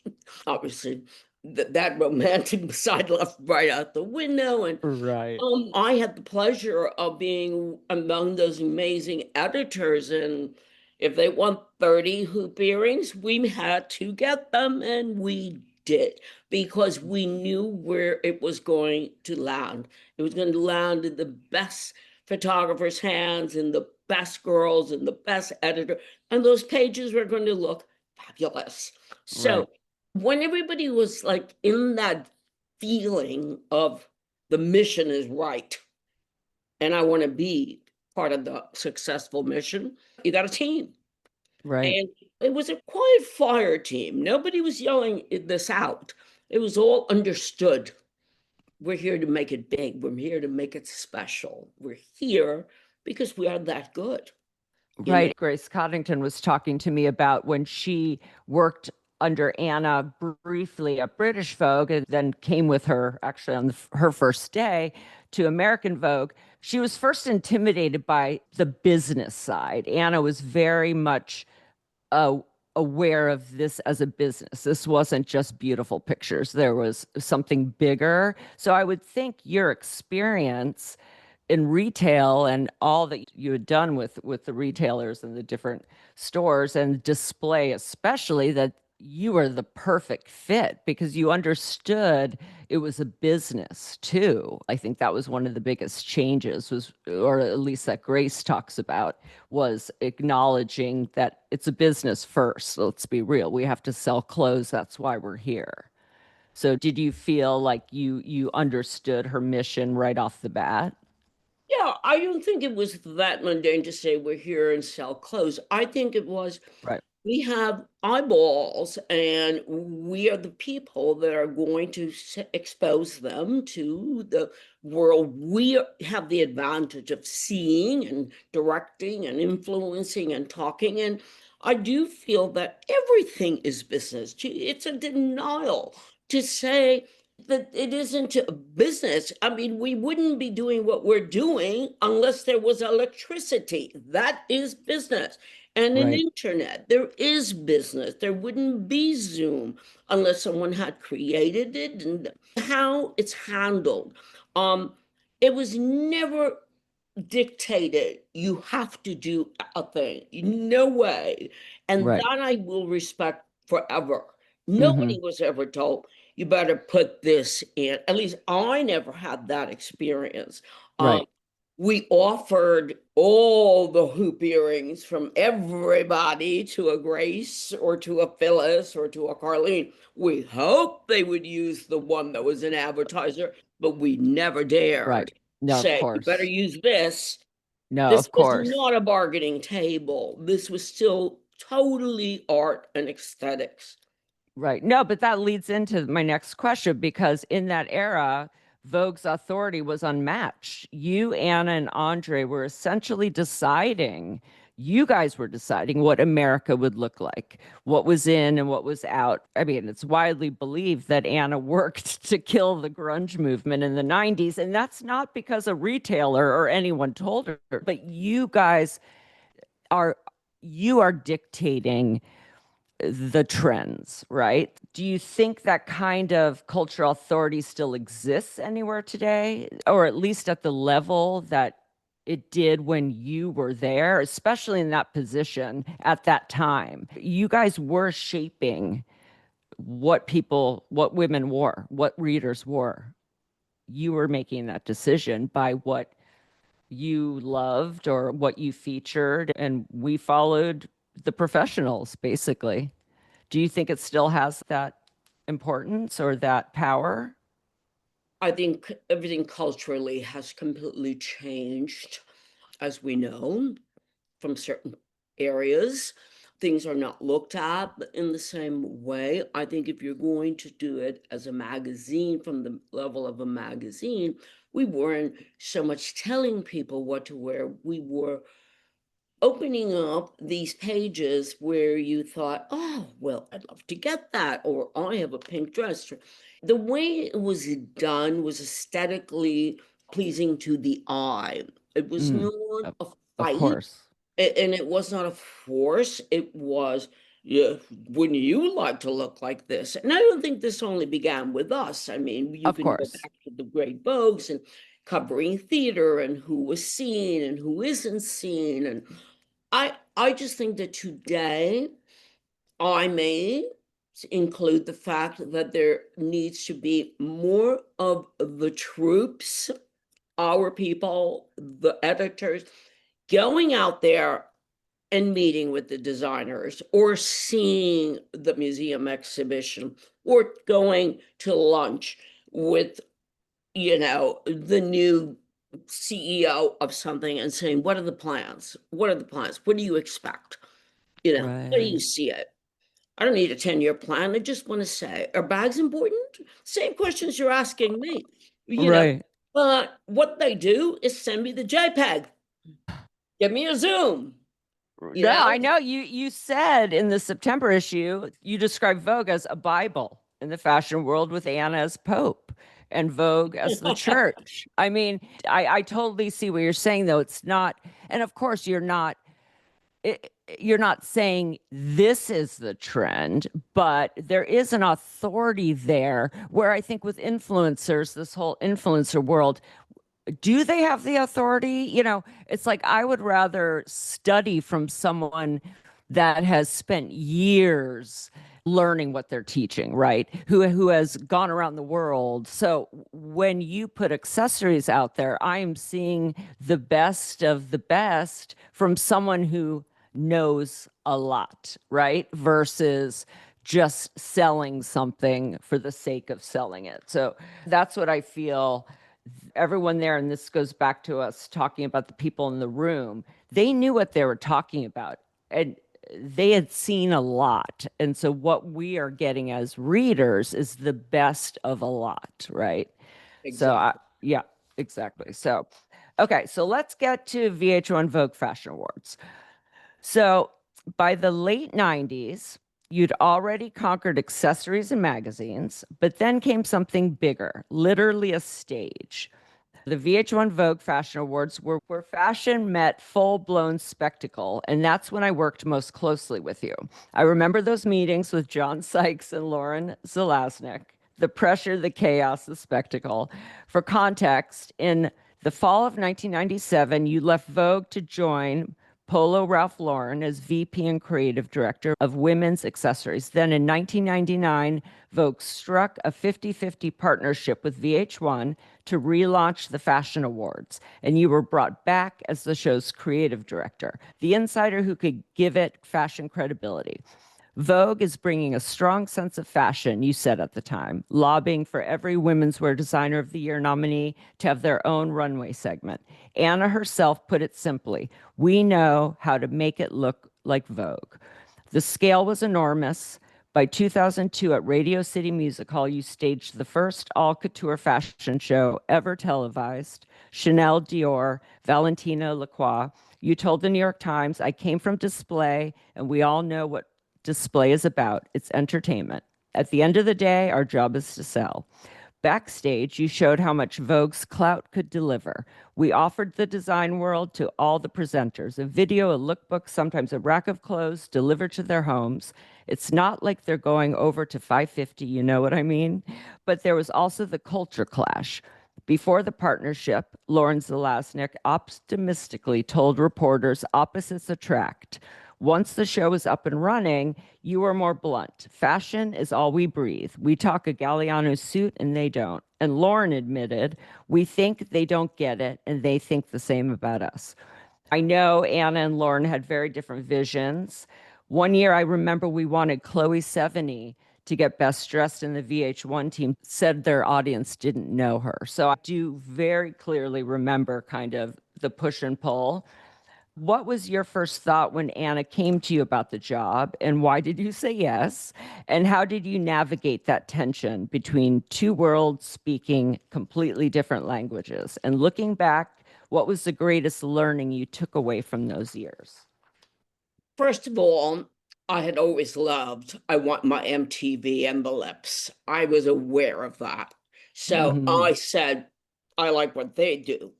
S2: Obviously, that romantic side left right out the window. And
S1: Right.
S2: I had the pleasure of being among those amazing editors. And if they want 30 hoop earrings, we had to get them, and we did, because we knew where it was going to land. It was going to land in the best photographers' hands, and the best girls, and the best editor. And those pages were going to look fabulous. So when everybody was like in that feeling of the mission is right, and I want to be part of the successful mission, you got a team.
S1: Right.
S2: And it was a quiet fire team. Nobody was yelling this out. It was all understood. We're here to make it big. We're here to make it special. We're here because we are that good.
S1: Right. Grace Coddington was talking to me about when she worked under Anna briefly at British Vogue and then came with her actually on her first day to American Vogue. She was first intimidated by the business side. Anna was very much aware of this as a business. This wasn't just beautiful pictures. There was something bigger. So I would think your experience in retail and all that you had done with the retailers and the different stores and display, especially, that you were the perfect fit because you understood it was a business too. I think that was one of the biggest changes was, or at least that Grace talks about, was acknowledging that it's a business first. Let's be real. We have to sell clothes. That's why we're here. So did you feel like you understood her mission right off the bat?
S2: Yeah, I don't think it was that mundane to say we're here and sell clothes. I think it was
S1: Right.
S2: we have eyeballs, and we are the people that are going to expose them to the world. We have the advantage of seeing and directing and influencing and talking. And I do feel that everything is business. It's a denial to say that it isn't a business. I mean, we wouldn't be doing what we're doing unless there was electricity. That is business. And an internet, there is business. There wouldn't be Zoom unless someone had created it, and how it's handled. It was never dictated, you have to do a thing. No way. And
S1: Right.
S2: that I will respect forever.
S1: Mm-hmm.
S2: Nobody was ever told, you better put this in. At least I never had that experience. Um,
S1: Right.
S2: we offered all the hoop earrings from everybody to a Grace or to a Phyllis or to a Carlene. We hoped they would use the one that was an advertiser, but we never
S1: Right.
S2: dared
S1: No, of
S2: say, you better
S1: course.
S2: use this.
S1: No,
S2: This
S1: of
S2: was
S1: course.
S2: not a bargaining table. This was still totally art and aesthetics.
S1: Right. No, but that leads into my next question because in that era, Vogue's authority was unmatched. You, Anna, and Andre were essentially deciding, you guys were deciding what America would look like, what was in and what was out. I mean, it's widely believed that Anna worked to kill the grunge movement in the 90s. And that's not because a retailer or anyone told her, but are you are dictating the trends, right? Do you think that kind of cultural authority still exists anywhere today, or at least at the level that it did when you were there, especially in that position at that time? You guys were shaping what women wore, what readers wore. You were making that decision by what you loved or what you featured, and we followed the professionals, basically. Do you think it still has that importance or that power?
S2: I think everything culturally has completely changed, as we know, from certain areas. Things are not looked at in the same way. I think if you're going to do it as a magazine, from the level of a magazine, we weren't so much telling people what to wear. We were opening up these pages where you thought, oh, well, I'd love to get that, or I have a pink dress. The way it was done was aesthetically pleasing to the eye. It was
S1: Mm,
S2: not
S1: of,
S2: a
S1: of
S2: fight,
S1: course.
S2: and it was not a force. It was, yeah, wouldn't you like to look like this? And I don't think this only began with us. I mean, you
S1: Of
S2: can go
S1: course.
S2: back to the great Vogues and covering theater and who was seen and who isn't seen. And I just think that today I may include the fact that there needs to be more of the troops, our people, the editors, going out there and meeting with the designers or seeing the museum exhibition or going to lunch with, the new CEO of something and saying, what are the plans? What are the plans? What do you expect? How do you
S1: Right.
S2: see it? I don't need a 10-year plan. I just want to say, are bags important? Same questions you're asking me.
S1: Right.
S2: But what they do is send me the JPEG. Give me a Zoom, you
S1: No,
S2: know?
S1: I know you said in the September issue, you described Vogue as a Bible in the fashion world with Anna as Pope and Vogue as the church. I mean, I totally see what you're saying, though. It's not, and of course, you're not saying this is the trend, but there is an authority there where I think with influencers, this whole influencer world, do they have the authority? It's like I would rather study from someone that has spent years learning what they're teaching, right? Who has gone around the world. So when you put accessories out there, I am seeing the best of the best from someone who knows a lot, right? Versus just selling something for the sake of selling it. So that's what I feel everyone there, and this goes back to us talking about the people in the room, they knew what they were talking about and they had seen a lot. And so what we are getting as readers is the best of a lot, right? So
S2: Exactly.
S1: yeah, exactly. So okay, so let's get to VH1 Vogue Fashion Awards. So by the late 90s, you'd already conquered accessories and magazines, but then came something bigger, literally a stage. The VH1 Vogue Fashion Awards were where fashion met full blown spectacle. And that's when I worked most closely with you. I remember those meetings with John Sykes and Lauren Zelaznik, the pressure, the chaos, the spectacle. For context, in The fall of 1997, you left Vogue to join Polo Ralph Lauren as VP and creative director of women's accessories. Then in 1999, Vogue struck a 50-50 partnership with VH1 to relaunch the Fashion Awards, and you were brought back as the show's creative director, the insider who could give it fashion credibility. Vogue is bringing a strong sense of fashion, you said at the time, lobbying for every Women's Wear Designer of the Year nominee to have their own runway segment. Anna herself put it simply, we know how to make it look like Vogue. The scale was enormous. By 2002 at Radio City Music Hall, you staged the first all-couture fashion show ever televised, Chanel, Dior, Valentina, Lacroix. You told the New York Times, I came from display, and we all know what display is about. It's entertainment. At the end of the day, our job is to sell. Backstage, you showed how much Vogue's clout could deliver. We offered the design world to all the presenters, a video, a lookbook, sometimes a rack of clothes delivered to their homes. It's not like they're going over to 550, you know what I mean? But there was also the culture clash. Before the partnership, Lauren Zalaznick optimistically told reporters opposites attract. Once the show was up and running, you were more blunt. Fashion is all we breathe. We talk a Galliano suit and they don't. And Lauren admitted, we think they don't get it and they think the same about us. I know Anna and Lauren had very different visions. One year I remember we wanted Chloe Sevigny to get best dressed, and the VH1 team said their audience didn't know her. So I do very clearly remember kind of the push and pull. What was your first thought when Anna came to you about the job, and why did you say yes? And how did you navigate that tension between two worlds speaking completely different languages? And looking back, what was the greatest learning you took away from those years?
S2: First of all, I had always loved, I want my MTV envelopes. I was aware of that. So I said, I like what they do.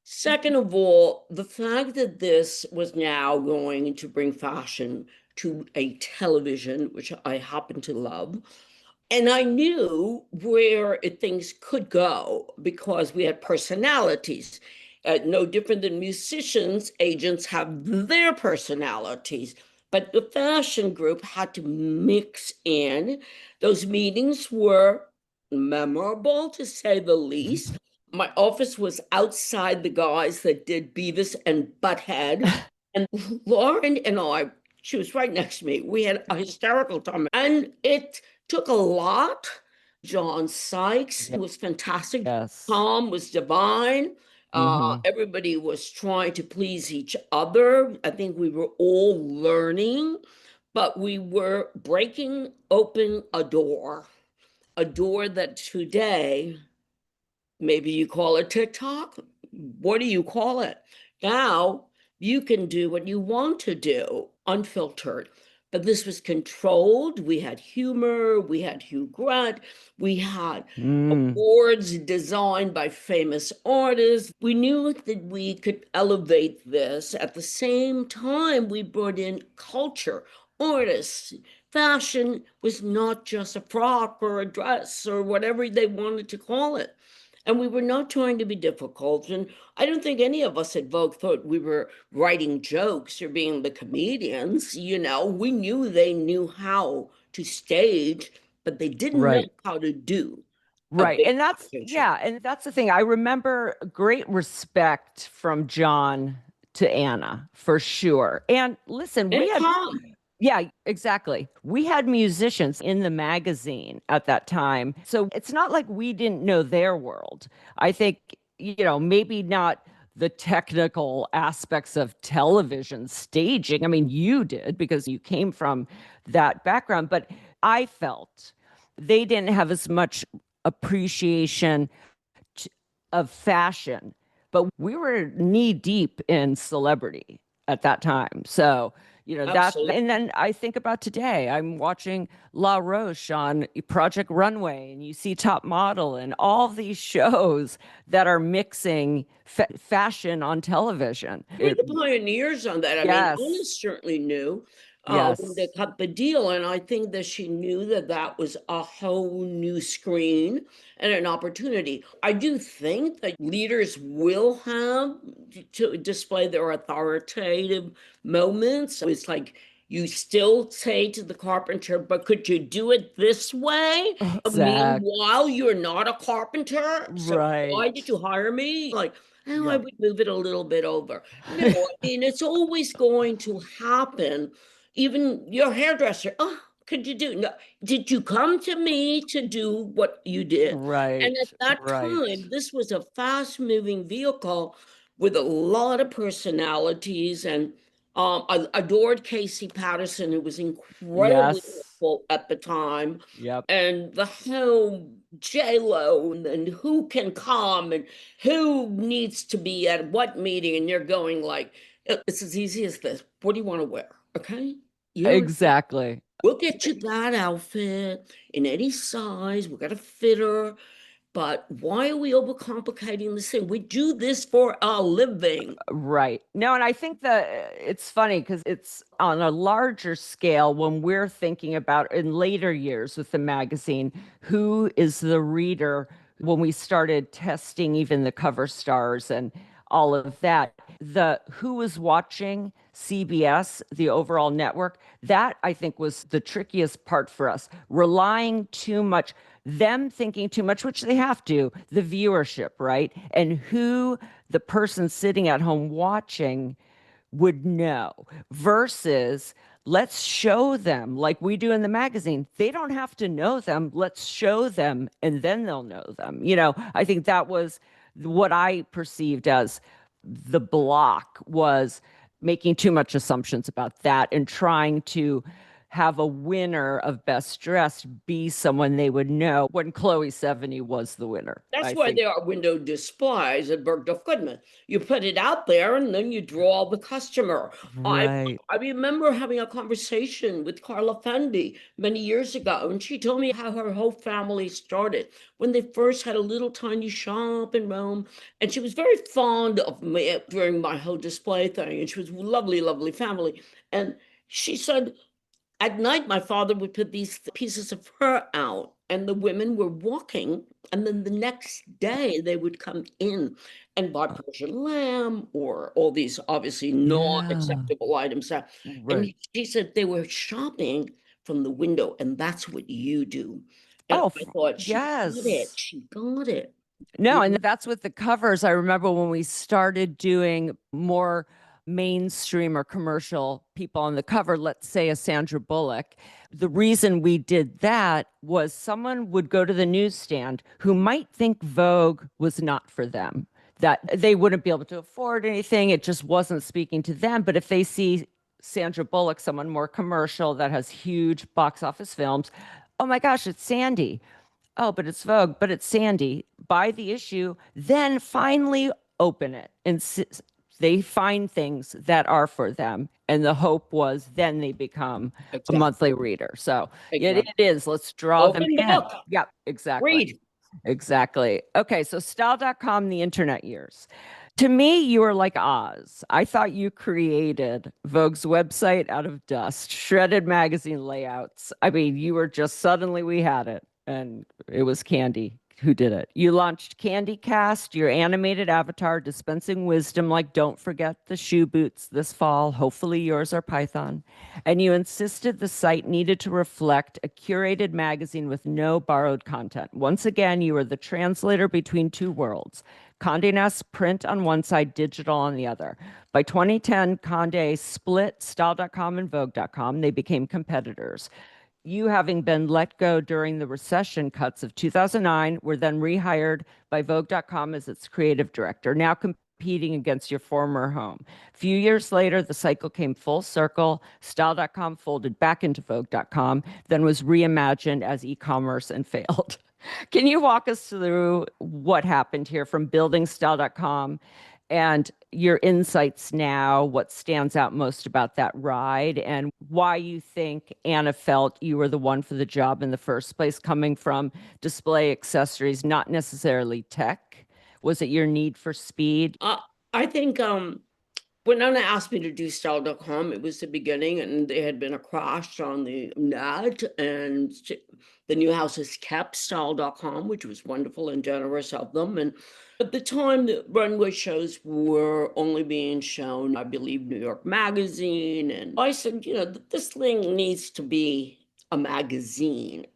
S2: Second of all, the fact that this was now going to bring fashion to a television, which I happen to love. And I knew where things could go because we had personalities. No different than musicians, agents have their personalities. But the fashion group had to mix in. Those meetings were memorable, to say the least. My office was outside the guys that did Beavis and Butthead. And Lauren and I, she was right next to me. We had a hysterical time. And it took a lot. John Sykes was fantastic.
S1: Yes.
S2: Tom was divine. Everybody was trying to please each other. I think we were all learning, but we were breaking open a door that today, maybe you call it TikTok. What do you call it? Now you can do what you want to do, unfiltered. But this was controlled. We had humor. We had Hugh Grant. We had awards designed by famous artists. We knew that we could elevate this. At the same time, we brought in culture, artists. Fashion was not just a frock or a dress or whatever they wanted to call it. And we were not trying to be difficult. And I don't think any of us at Vogue thought we were writing jokes or being the comedians. You know, we knew they knew how to stage, but they didn't know how to do.
S1: Right. And that's, and that's the thing. I remember great respect from John to Anna, for sure. And listen, we had
S2: Tom.
S1: Yeah, exactly. We had musicians in the magazine at that time. So it's not like we didn't know their world. I think, maybe not the technical aspects of television staging. I mean, you did because you came from that background, but I felt they didn't have as much appreciation of fashion, but we were knee deep in celebrity at that time. So that, and then I think about today, I'm watching La Roche on Project Runway, and you see Top Model and all these shows that are mixing fashion on television.
S2: We're the pioneers on that. I mean, Anna certainly knew. when they
S1: Yes.
S2: cut the deal. And I think that she knew that that was a whole new screen and an opportunity. I do think that leaders will have to display their authoritative moments. It's like you still say to the carpenter, but could you do it this way?
S1: Exact.
S2: Meanwhile, you're not a carpenter. So why did
S1: Right.
S2: you hire me? Like, oh, I
S1: Yep.
S2: would move it a little bit over. No, I mean, it's always going to happen. Even your hairdresser, oh, could you do? No, did you come to me to do what you did? And at
S1: Right.
S2: that
S1: Right.
S2: time, this was a fast-moving vehicle with a lot of personalities, and I adored Casey Patterson, who was incredibly
S1: Yes.
S2: helpful at the time,
S1: Yep.
S2: and the whole J-Lo and who can come and who needs to be at what meeting, and you're going like, it's as easy as this. What do you want to wear? Okay. You're
S1: Exactly.
S2: We'll get you that outfit in any size. We got a fitter. But why are we overcomplicating this thing? We do this for a living.
S1: Right. No, and I think that it's funny because it's on a larger scale when we're thinking about in later years with the magazine, who is the reader when we started testing even the cover stars and all of that. The who was watching CBS, the overall network, that I think was the trickiest part for us, relying too much, them thinking too much, which they have to, the viewership, right? And who the person sitting at home watching would know versus let's show them like we do in the magazine. They don't have to know them. Let's show them and then they'll know them. I think that was what I perceived as the block was making too much assumptions about that and trying to have a winner of best dressed be someone they would know when Chloe 70 was the winner,
S2: That's
S1: I
S2: why
S1: think.
S2: there are window displays at Bergdorf Goodman. You put it out there and then you draw the customer. I
S1: Right.
S2: I remember having a conversation with Carla Fendi many years ago, and she told me how her whole family started when they first had a little tiny shop in Rome. And she was very fond of me during my whole display thing. And she was a lovely, lovely family. And she said, at night, my father would put these pieces of fur out, and the women were walking. And then the next day, they would come in and buy Persian lamb or all these obviously not
S1: Yeah.
S2: acceptable items. And
S1: Right.
S2: she said they were shopping from the window, and that's what you do. And
S1: Oh,
S2: I thought, she got it.
S1: yes.
S2: She got it.
S1: No,
S2: You
S1: and
S2: know?
S1: that's with the covers. I remember when we started doing more mainstream or commercial people on the cover, let's say a Sandra Bullock. The reason we did that was someone would go to the newsstand who might think Vogue was not for them, that they wouldn't be able to afford anything. It just wasn't speaking to them. But if they see Sandra Bullock, someone more commercial that has huge box office films, oh my gosh, it's Sandy. Oh, but it's Vogue, but it's Sandy. Buy the issue, then finally open it. And they find things that are for them. And the hope was then they become a
S2: Exactly.
S1: monthly reader. So it
S2: Exactly.
S1: is. Let's draw them
S2: Open
S1: in.
S2: book.
S1: Yep, exactly.
S2: Read.
S1: Exactly. Okay, so style.com, the internet years. To me, you were like Oz. I thought you created Vogue's website out of dust, shredded magazine layouts. I mean, you were just suddenly we had it, and it was Candy who did it. You launched Candy Cast, your animated avatar dispensing wisdom like don't forget the shoe boots this fall. Hopefully yours are Python. And you insisted the site needed to reflect a curated magazine with no borrowed content. Once again, you were the translator between two worlds. Condé Nast print on one side, digital on the other. By 2010, Condé split Style.com and Vogue.com. They became competitors. You, having been let go during the recession cuts of 2009, were then rehired by Vogue.com as its creative director, now competing against your former home. A few years later, the cycle came full circle. Style.com folded back into Vogue.com, then was reimagined as e-commerce and failed. Can you walk us through what happened here from building Style.com and your insights now, what stands out most about that ride, and why you think Anna felt you were the one for the job in the first place, coming from display accessories, not necessarily tech? Was it your need for speed?
S2: I think When Nana asked me to do style.com, it was the beginning, and there had been a crash on the net, and the new houses kept style.com, which was wonderful and generous of them. And at the time, the runway shows were only being shown, I believe, New York Magazine. And I said, this thing needs to be a magazine.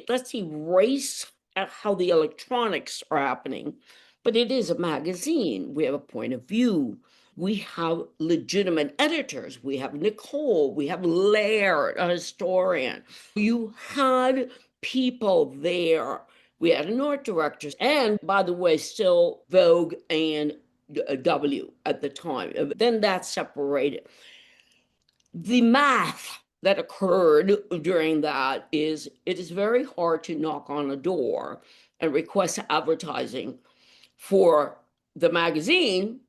S2: Let's erase how the electronics are happening, but it is a magazine. We have a point of view. We have legitimate editors. We have Nicole. We have Laird, a historian. You had people there. We had an art director. And by the way, still Vogue and W at the time. Then that separated. The math that occurred during that is it is very hard to knock on a door and request advertising for the magazine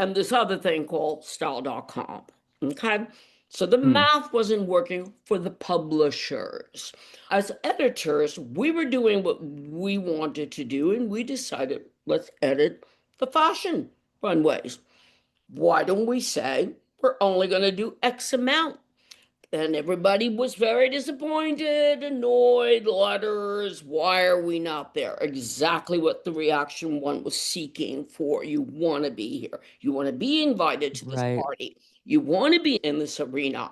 S2: and this other thing called style.com. Okay. So the math wasn't working for the publishers. As editors, we were doing what we wanted to do, and we decided, let's edit the fashion runways. Why don't we say we're only going to do X amount? And everybody was very disappointed, annoyed, letters. Why are we not there? Exactly what the reaction one was seeking for. You want to be here. You want to be invited to this party. You want to be in this arena.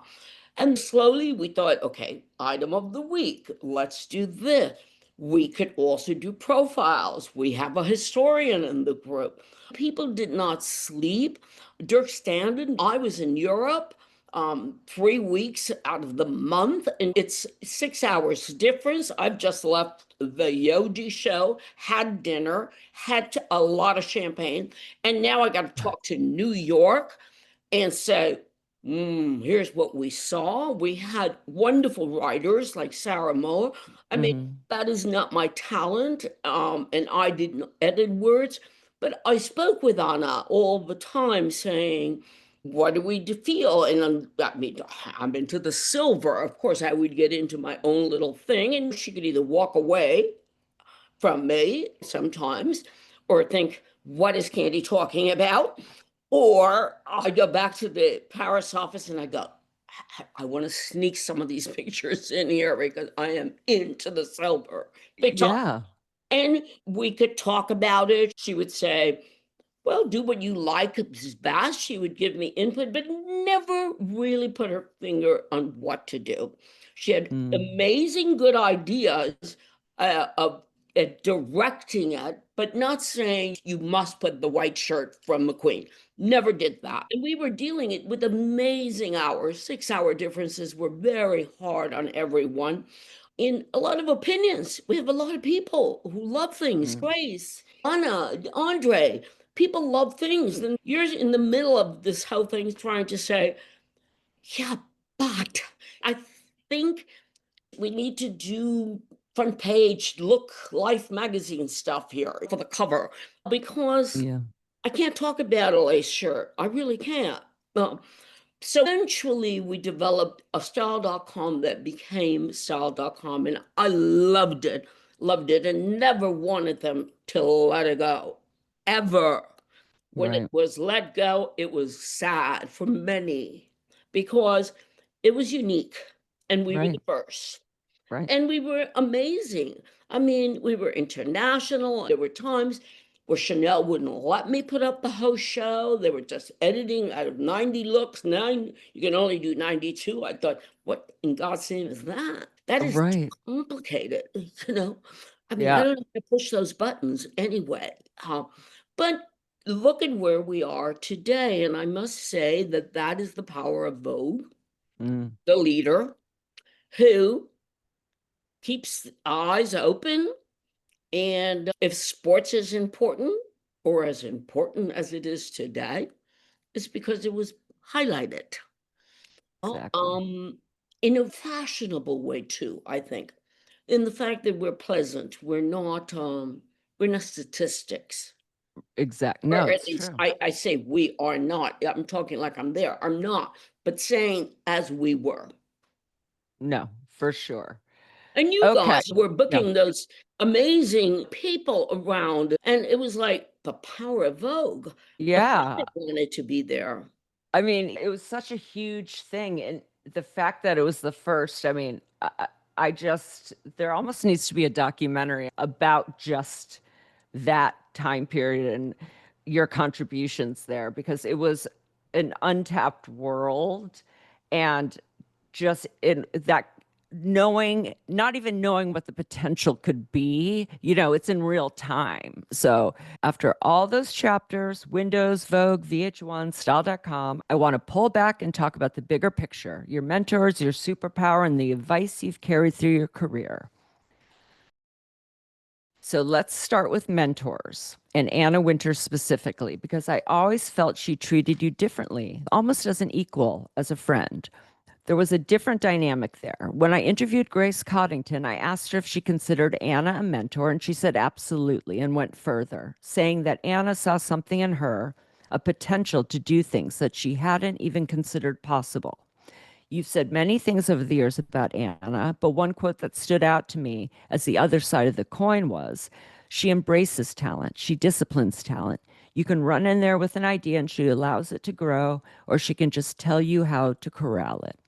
S2: And slowly we thought, okay, item of the week, let's do this. We could also do profiles. We have a historian in the group. People did not sleep. Dirk Standen, I was in Europe 3 weeks out of the month, and it's 6 hours difference. I've just left the Yogi show, had dinner, had a lot of champagne, and now I got to talk to New York and say, here's what we saw. We had wonderful writers like Sarah Moore. I mean, that is not my talent, and I didn't edit words, but I spoke with Anna all the time saying, what do we feel? And I'm into the silver. Of course, I would get into my own little thing, and she could either walk away from me sometimes or think, what is Candy talking about? Or I go back to the Paris office and I go, I want to sneak some of these pictures in here because I am into the silver. Big talk.
S1: Yeah.
S2: And we could talk about it. She would say, well, do what you like, Mrs. Bass. She would give me input, but never really put her finger on what to do. She had amazing good ideas of directing it, but not saying you must put the white shirt from McQueen. Never did that. And we were dealing it with amazing hours. 6-hour differences were very hard on everyone. In a lot of opinions, we have a lot of people who love things. Grace, Anna, Andre, people love things. And you're in the middle of this whole thing trying to say, yeah, but I think we need to do front page Look Life magazine stuff here for the cover because I can't talk about a lace shirt. I really can't. So eventually we developed a style.com that became style.com, and I loved it, and never wanted them to let it go, ever. When it was let go, it was sad for many because it was unique and we were the first. And we were amazing. I mean, we were international. There were times where Chanel wouldn't let me put up the host show. They were just editing out of 90 looks. Now you can only do 92. I thought, what in God's name is that? That is too complicated, I mean, I don't know how to push those buttons anyway. But look at where we are today. And I must say that that is the power of Vogue, the leader who keeps eyes open. And if sports is important or as important as it is today, it's because it was highlighted. In a fashionable way too, I think. In the fact that we're pleasant, we're not statistics.
S1: Exactly.
S2: Or
S1: No,
S2: at
S1: it's
S2: least
S1: true.
S2: I say we are not. I'm talking like I'm there. I'm not, but saying as we were.
S1: No, for sure.
S2: And you guys were booking those amazing people around. And it was like, the power of Vogue.
S1: Yeah.
S2: I wanted to be there.
S1: I mean, it was such a huge thing. And the fact that it was the first, I mean, I just, there almost needs to be a documentary about just that time period and your contributions there because it was an untapped world. And just in that knowing, not even knowing what the potential could be, it's in real time. So after all those chapters, Windows, Vogue, VH1, Style.com, I want to pull back and talk about the bigger picture, your mentors, your superpower, and the advice you've carried through your career. So let's start with mentors and Anna Wintour specifically, because I always felt she treated you differently, almost as an equal, as a friend. There was a different dynamic there. When I interviewed Grace Coddington, I asked her if she considered Anna a mentor, and she said absolutely and went further, saying that Anna saw something in her, a potential to do things that she hadn't even considered possible. You've said many things over the years about Anna, but one quote that stood out to me as the other side of the coin was, she embraces talent, she disciplines talent. You can run in there with an idea and she allows it to grow, or she can just tell you how to corral it.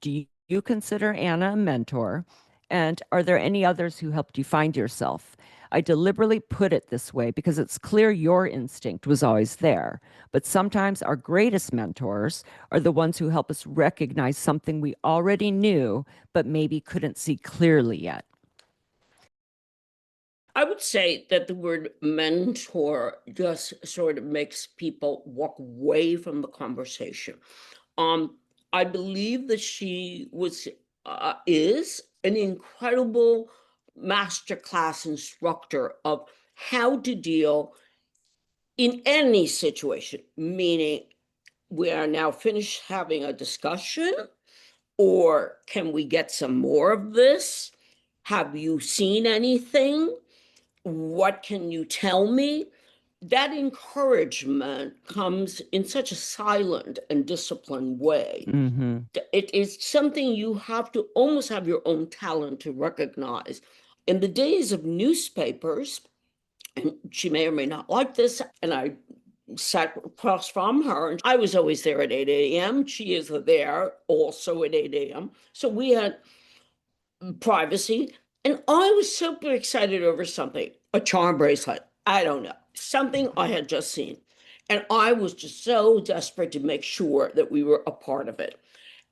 S1: Do you consider Anna a mentor? And are there any others who helped you find yourself? I deliberately put it this way because it's clear your instinct was always there. But sometimes our greatest mentors are the ones who help us recognize something we already knew, but maybe couldn't see clearly yet.
S2: I would say that the word mentor just sort of makes people walk away from the conversation. I believe that she is an incredible masterclass instructor of how to deal in any situation, meaning we are now finished having a discussion, or can we get some more of this? Have you seen anything? What can you tell me? That encouragement comes in such a silent and disciplined way.
S1: Mm-hmm.
S2: It is something you have to almost have your own talent to recognize. In the days of newspapers, and she may or may not like this, and I sat across from her, and I was always there at 8 a.m. She is there also at 8 a.m. So we had privacy. And I was super excited over something, a charm bracelet. I don't know, something I had just seen. And I was just so desperate to make sure that we were a part of it.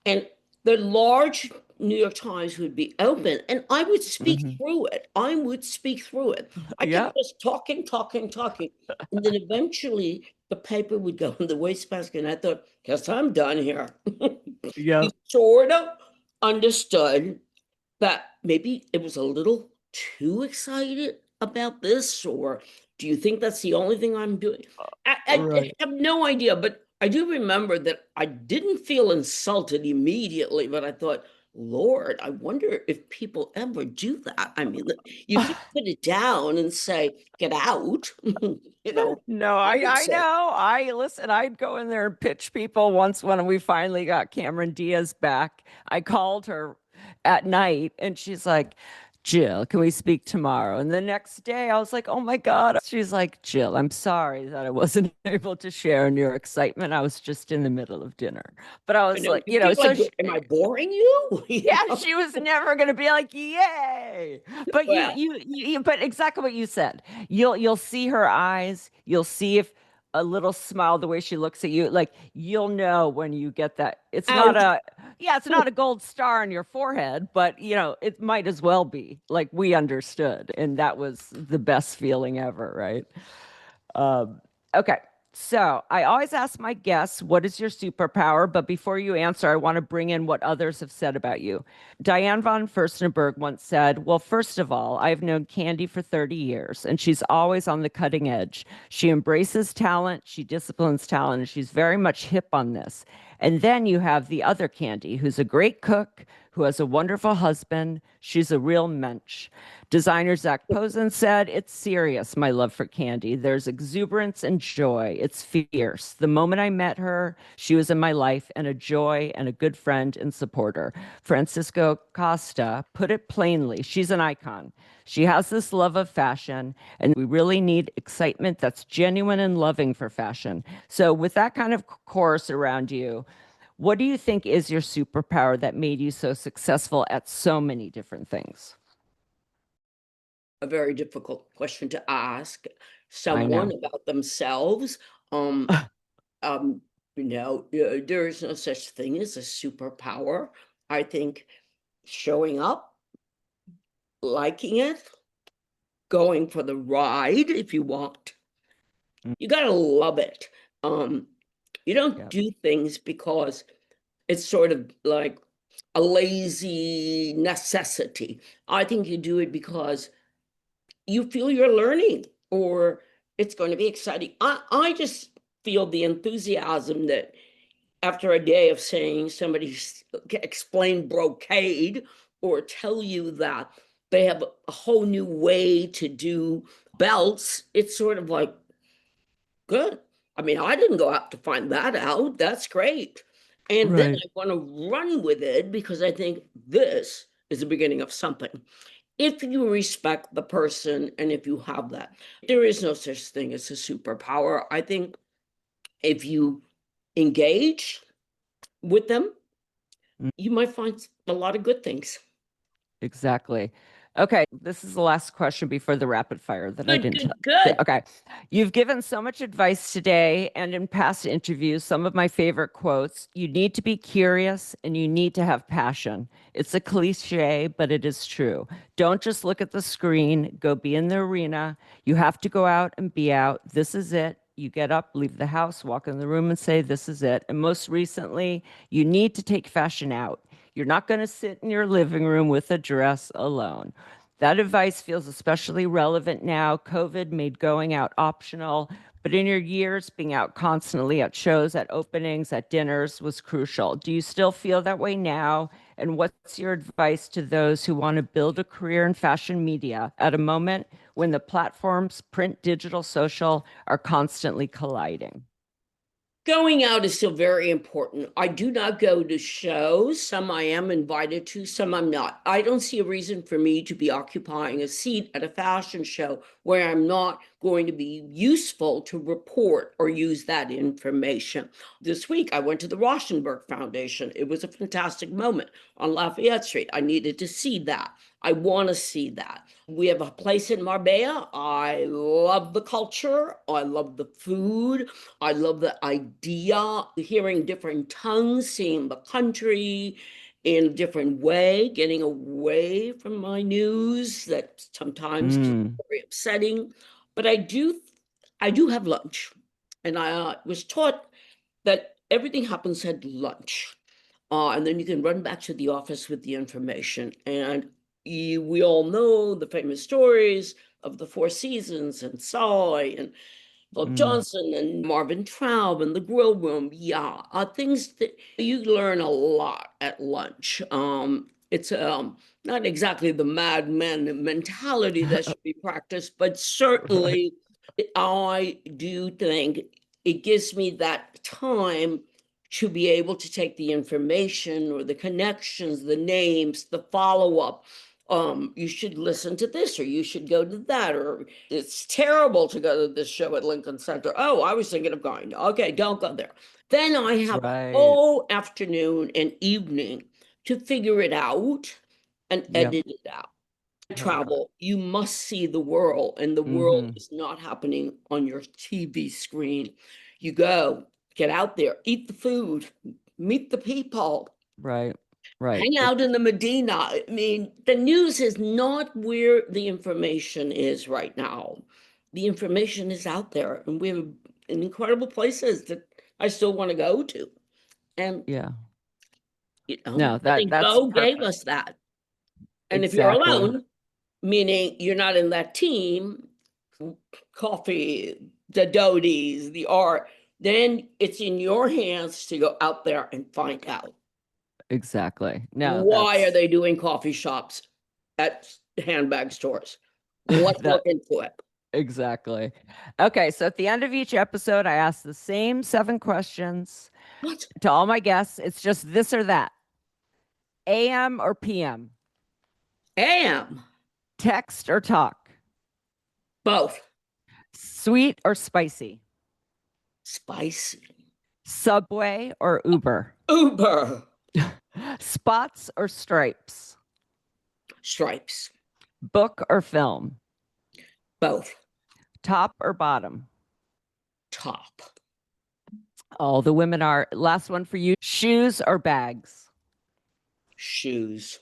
S2: And the large New York Times would be open, and I would speak through it. I would speak through it. I kept just talking. And then eventually the paper would go in the wastebasket. And I thought, guess I'm done here.
S1: Yeah.
S2: You sort of understood that maybe it was a little too excited about this, or do you think that's the only thing I'm doing? I have no idea, but I do remember that I didn't feel insulted immediately, but I thought, Lord, I wonder if people ever do that. I mean, you can put it down and say, get out,
S1: No, I know. Listen, I'd go in there and pitch people. Once when we finally got Cameron Diaz back, I called her at night and she's like, Jill, can we speak tomorrow? And the next day I was like, oh my God. She's like, Jill, I'm sorry that I wasn't able to share in your excitement. I was just in the middle of dinner. But I was like, so
S2: am I boring you?
S1: Yeah, she was never going to be like, yay. But but exactly what you said. You'll see her eyes. You'll see if a little smile, the way she looks at you, like you'll know when you get that. It's not a gold star on your forehead, but it might as well be. Like we understood, and that was the best feeling ever, right? Okay. So I always ask my guests, what is your superpower? But before you answer, I want to bring in what others have said about you. Diane von Furstenberg once said, well, first of all, I've known Candy for 30 years, and she's always on the cutting edge. She embraces talent, she disciplines talent, and she's very much hip on this. And then you have the other Candy, who's a great cook, who has a wonderful husband. She's a real mensch. Designer Zach Posen said, "It's serious, my love for Candy. There's exuberance and joy. It's fierce. The moment I met her, she was in my life and a joy and a good friend and supporter." Francisco Costa put it plainly, she's an icon. She has this love of fashion, and we really need excitement that's genuine and loving for fashion. So, with that kind of chorus around you, what do you think is your superpower that made you so successful at so many different things?
S2: A very difficult question to ask
S1: I
S2: someone
S1: know.
S2: about themselves. Um, there is no such thing as a superpower. I think showing up, liking it, going for the ride if you want.
S1: Mm,
S2: You gotta love it. Um, you don't
S1: yeah,
S2: do things because it's sort of like a lazy necessity. I think you do it because you feel you're learning or it's going to be exciting. I just feel the enthusiasm that after a day of saying somebody explain brocade or tell you that they have a whole new way to do belts, it's sort of like, good. I mean, I didn't go out to find that out. That's great. And then
S1: right.
S2: I want to run with it because I think this is the beginning of something. If you respect the person and if you have that, there is no such thing as a superpower. I think if you engage with them,
S1: Mm,
S2: you might find a lot of good things.
S1: exactly. Okay, this is the last question before the rapid fire that I
S2: Good,
S1: didn't.
S2: good, good.
S1: Okay. You've given so much advice today and in past interviews, some of my favorite quotes. You need to be curious and you need to have passion. It's a cliche, but it is true. Don't just look at the screen, go be in the arena. You have to go out and be out. This is it. You get up, leave the house, walk in the room and say, "This is it." And most recently, you need to take fashion out. You're not going to sit in your living room with a dress alone. That advice feels especially relevant now. COVID made going out optional, but in your years, being out constantly at shows, at openings, at dinners was crucial. Do you still feel that way now? And what's your advice to those who want to build a career in fashion media at a moment when the platforms, print, digital, social, are constantly colliding?
S2: Going out is still very important. I do not go to shows. Some I am invited to, some I'm not. I don't see a reason for me to be occupying a seat at a fashion show where I'm not going to be useful to report or use that information. This week, I went to the Rauschenberg Foundation. It was a fantastic moment on Lafayette Street. I needed to see that. I want to see that. We have a place in Marbella. I love the culture. I love the food. I love the idea, hearing different tongues, seeing the country in a different way, getting away from my news that sometimes can be
S1: Mm,
S2: very upsetting. But I do have lunch, and I was taught that everything happens at lunch. And then you can run back to the office with the information. And we all know the famous stories of the Four Seasons and Sully and Bob
S1: mm,
S2: Johnson and Marvin Traub and the Grill Room. Yeah, things that you learn a lot at lunch. It's not exactly the Mad Men mentality that should be practiced, but
S1: right.
S2: certainly I do think it gives me that time to be able to take the information or the connections, the names, the follow-up. You should listen to this, or you should go to that, or it's terrible to go to this show at Lincoln Center. Oh, I was thinking of going. Okay, don't go there. Then I have
S1: Right.
S2: all afternoon and evening to figure it out and
S1: Yep.
S2: edit it out.
S1: Okay.
S2: Travel, you must see the world, and the world
S1: Mm-hmm.
S2: is not happening on your TV screen. You go, get out there, eat the food, meet the people,
S1: Right. Right.
S2: hang out in the Medina. I mean, the news is not where the information is right now. The information is out there, and we have incredible places that I still want to go to. And,
S1: Yeah.
S2: I
S1: No, that
S2: think
S1: that's
S2: Vogue gave
S1: perfect.
S2: us that. And if you're
S1: Exactly.
S2: alone, meaning you're not in that team, coffee, the Dodies, the art, then it's in your hands to go out there and find out.
S1: Exactly. No,
S2: Why are they doing coffee shops at handbag stores? Let's look into it.
S1: Exactly. Okay, so at the end of each episode, I ask the same 7 questions
S2: What?
S1: to all my guests. It's just this or that. AM or PM?
S2: AM.
S1: Text or talk?
S2: Both.
S1: Sweet or spicy?
S2: Spicy.
S1: Subway or Uber?
S2: Uber.
S1: Spots or stripes?
S2: Stripes.
S1: Book or film?
S2: Both.
S1: Top or bottom?
S2: Top.
S1: All the women are. Last one for you. Shoes or bags?
S2: Shoes.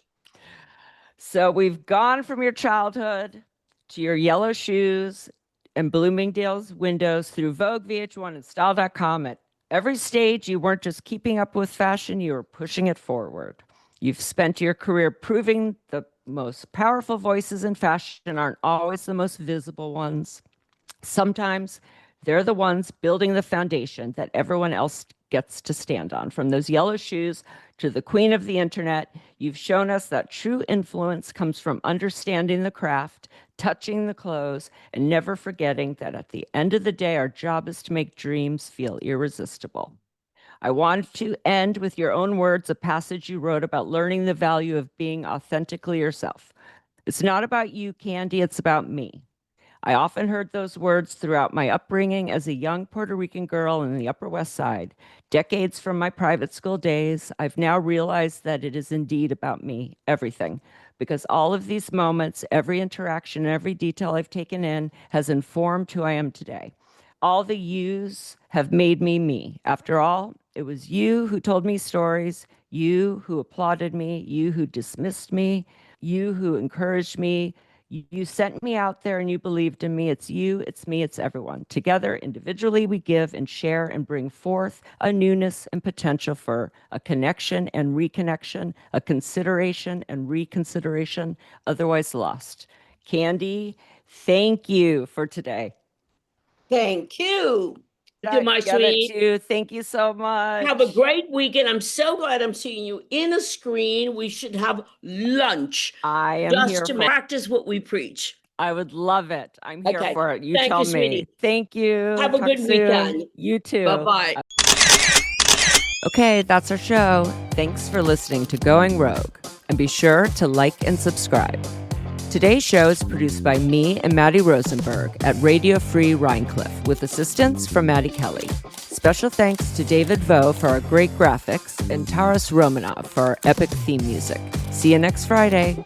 S1: So we've gone from your childhood to your yellow shoes and Bloomingdale's windows through Vogue, VH1, and Style.com. At every stage, you weren't just keeping up with fashion, you were pushing it forward. You've spent your career proving the most powerful voices in fashion aren't always the most visible ones. Sometimes they're the ones building the foundation that everyone else gets to stand on. From those yellow shoes to the queen of the internet, you've shown us that true influence comes from understanding the craft, touching the clothes, and never forgetting that at the end of the day, our job is to make dreams feel irresistible. I want to end with your own words, a passage you wrote about learning the value of being authentically yourself. It's not about you, Candy, it's about me. I often heard those words throughout my upbringing as a young Puerto Rican girl in the Upper West Side. Decades from my private school days, I've now realized that it is indeed about me, everything, because all of these moments, every interaction, every detail I've taken in has informed who I am today. All the yous have made me me. After all, it was you who told me stories, you who applauded me, you who dismissed me, you who encouraged me. You sent me out there and you believed in me. It's you, it's me, it's everyone. Together, individually, we give and share and bring forth a newness and potential for a connection and reconnection, a consideration and reconsideration, otherwise lost. Candy, thank you for today.
S2: Thank you. To my sweet.
S1: Too. Thank you so much.
S2: Have a great weekend. I'm so glad I'm seeing you in a screen. We should have lunch.
S1: I am
S2: just
S1: here
S2: to
S1: for
S2: practice what we preach.
S1: I would love it. I'm here
S2: Okay.
S1: for it. You
S2: Thank
S1: tell
S2: you,
S1: me.
S2: sweetie.
S1: Thank you.
S2: Have a
S1: Talk
S2: good
S1: soon.
S2: weekend.
S1: You too.
S2: Bye-bye.
S1: Okay, that's our show. Thanks for listening to Going Rogue. And be sure to like and subscribe. Today's show is produced by me and Maddie Rosenberg at Radio Free Rhinecliff with assistance from Maddie Kelly. Special thanks to David Vogue for our great graphics and Taras Romanov for our epic theme music. See you next Friday.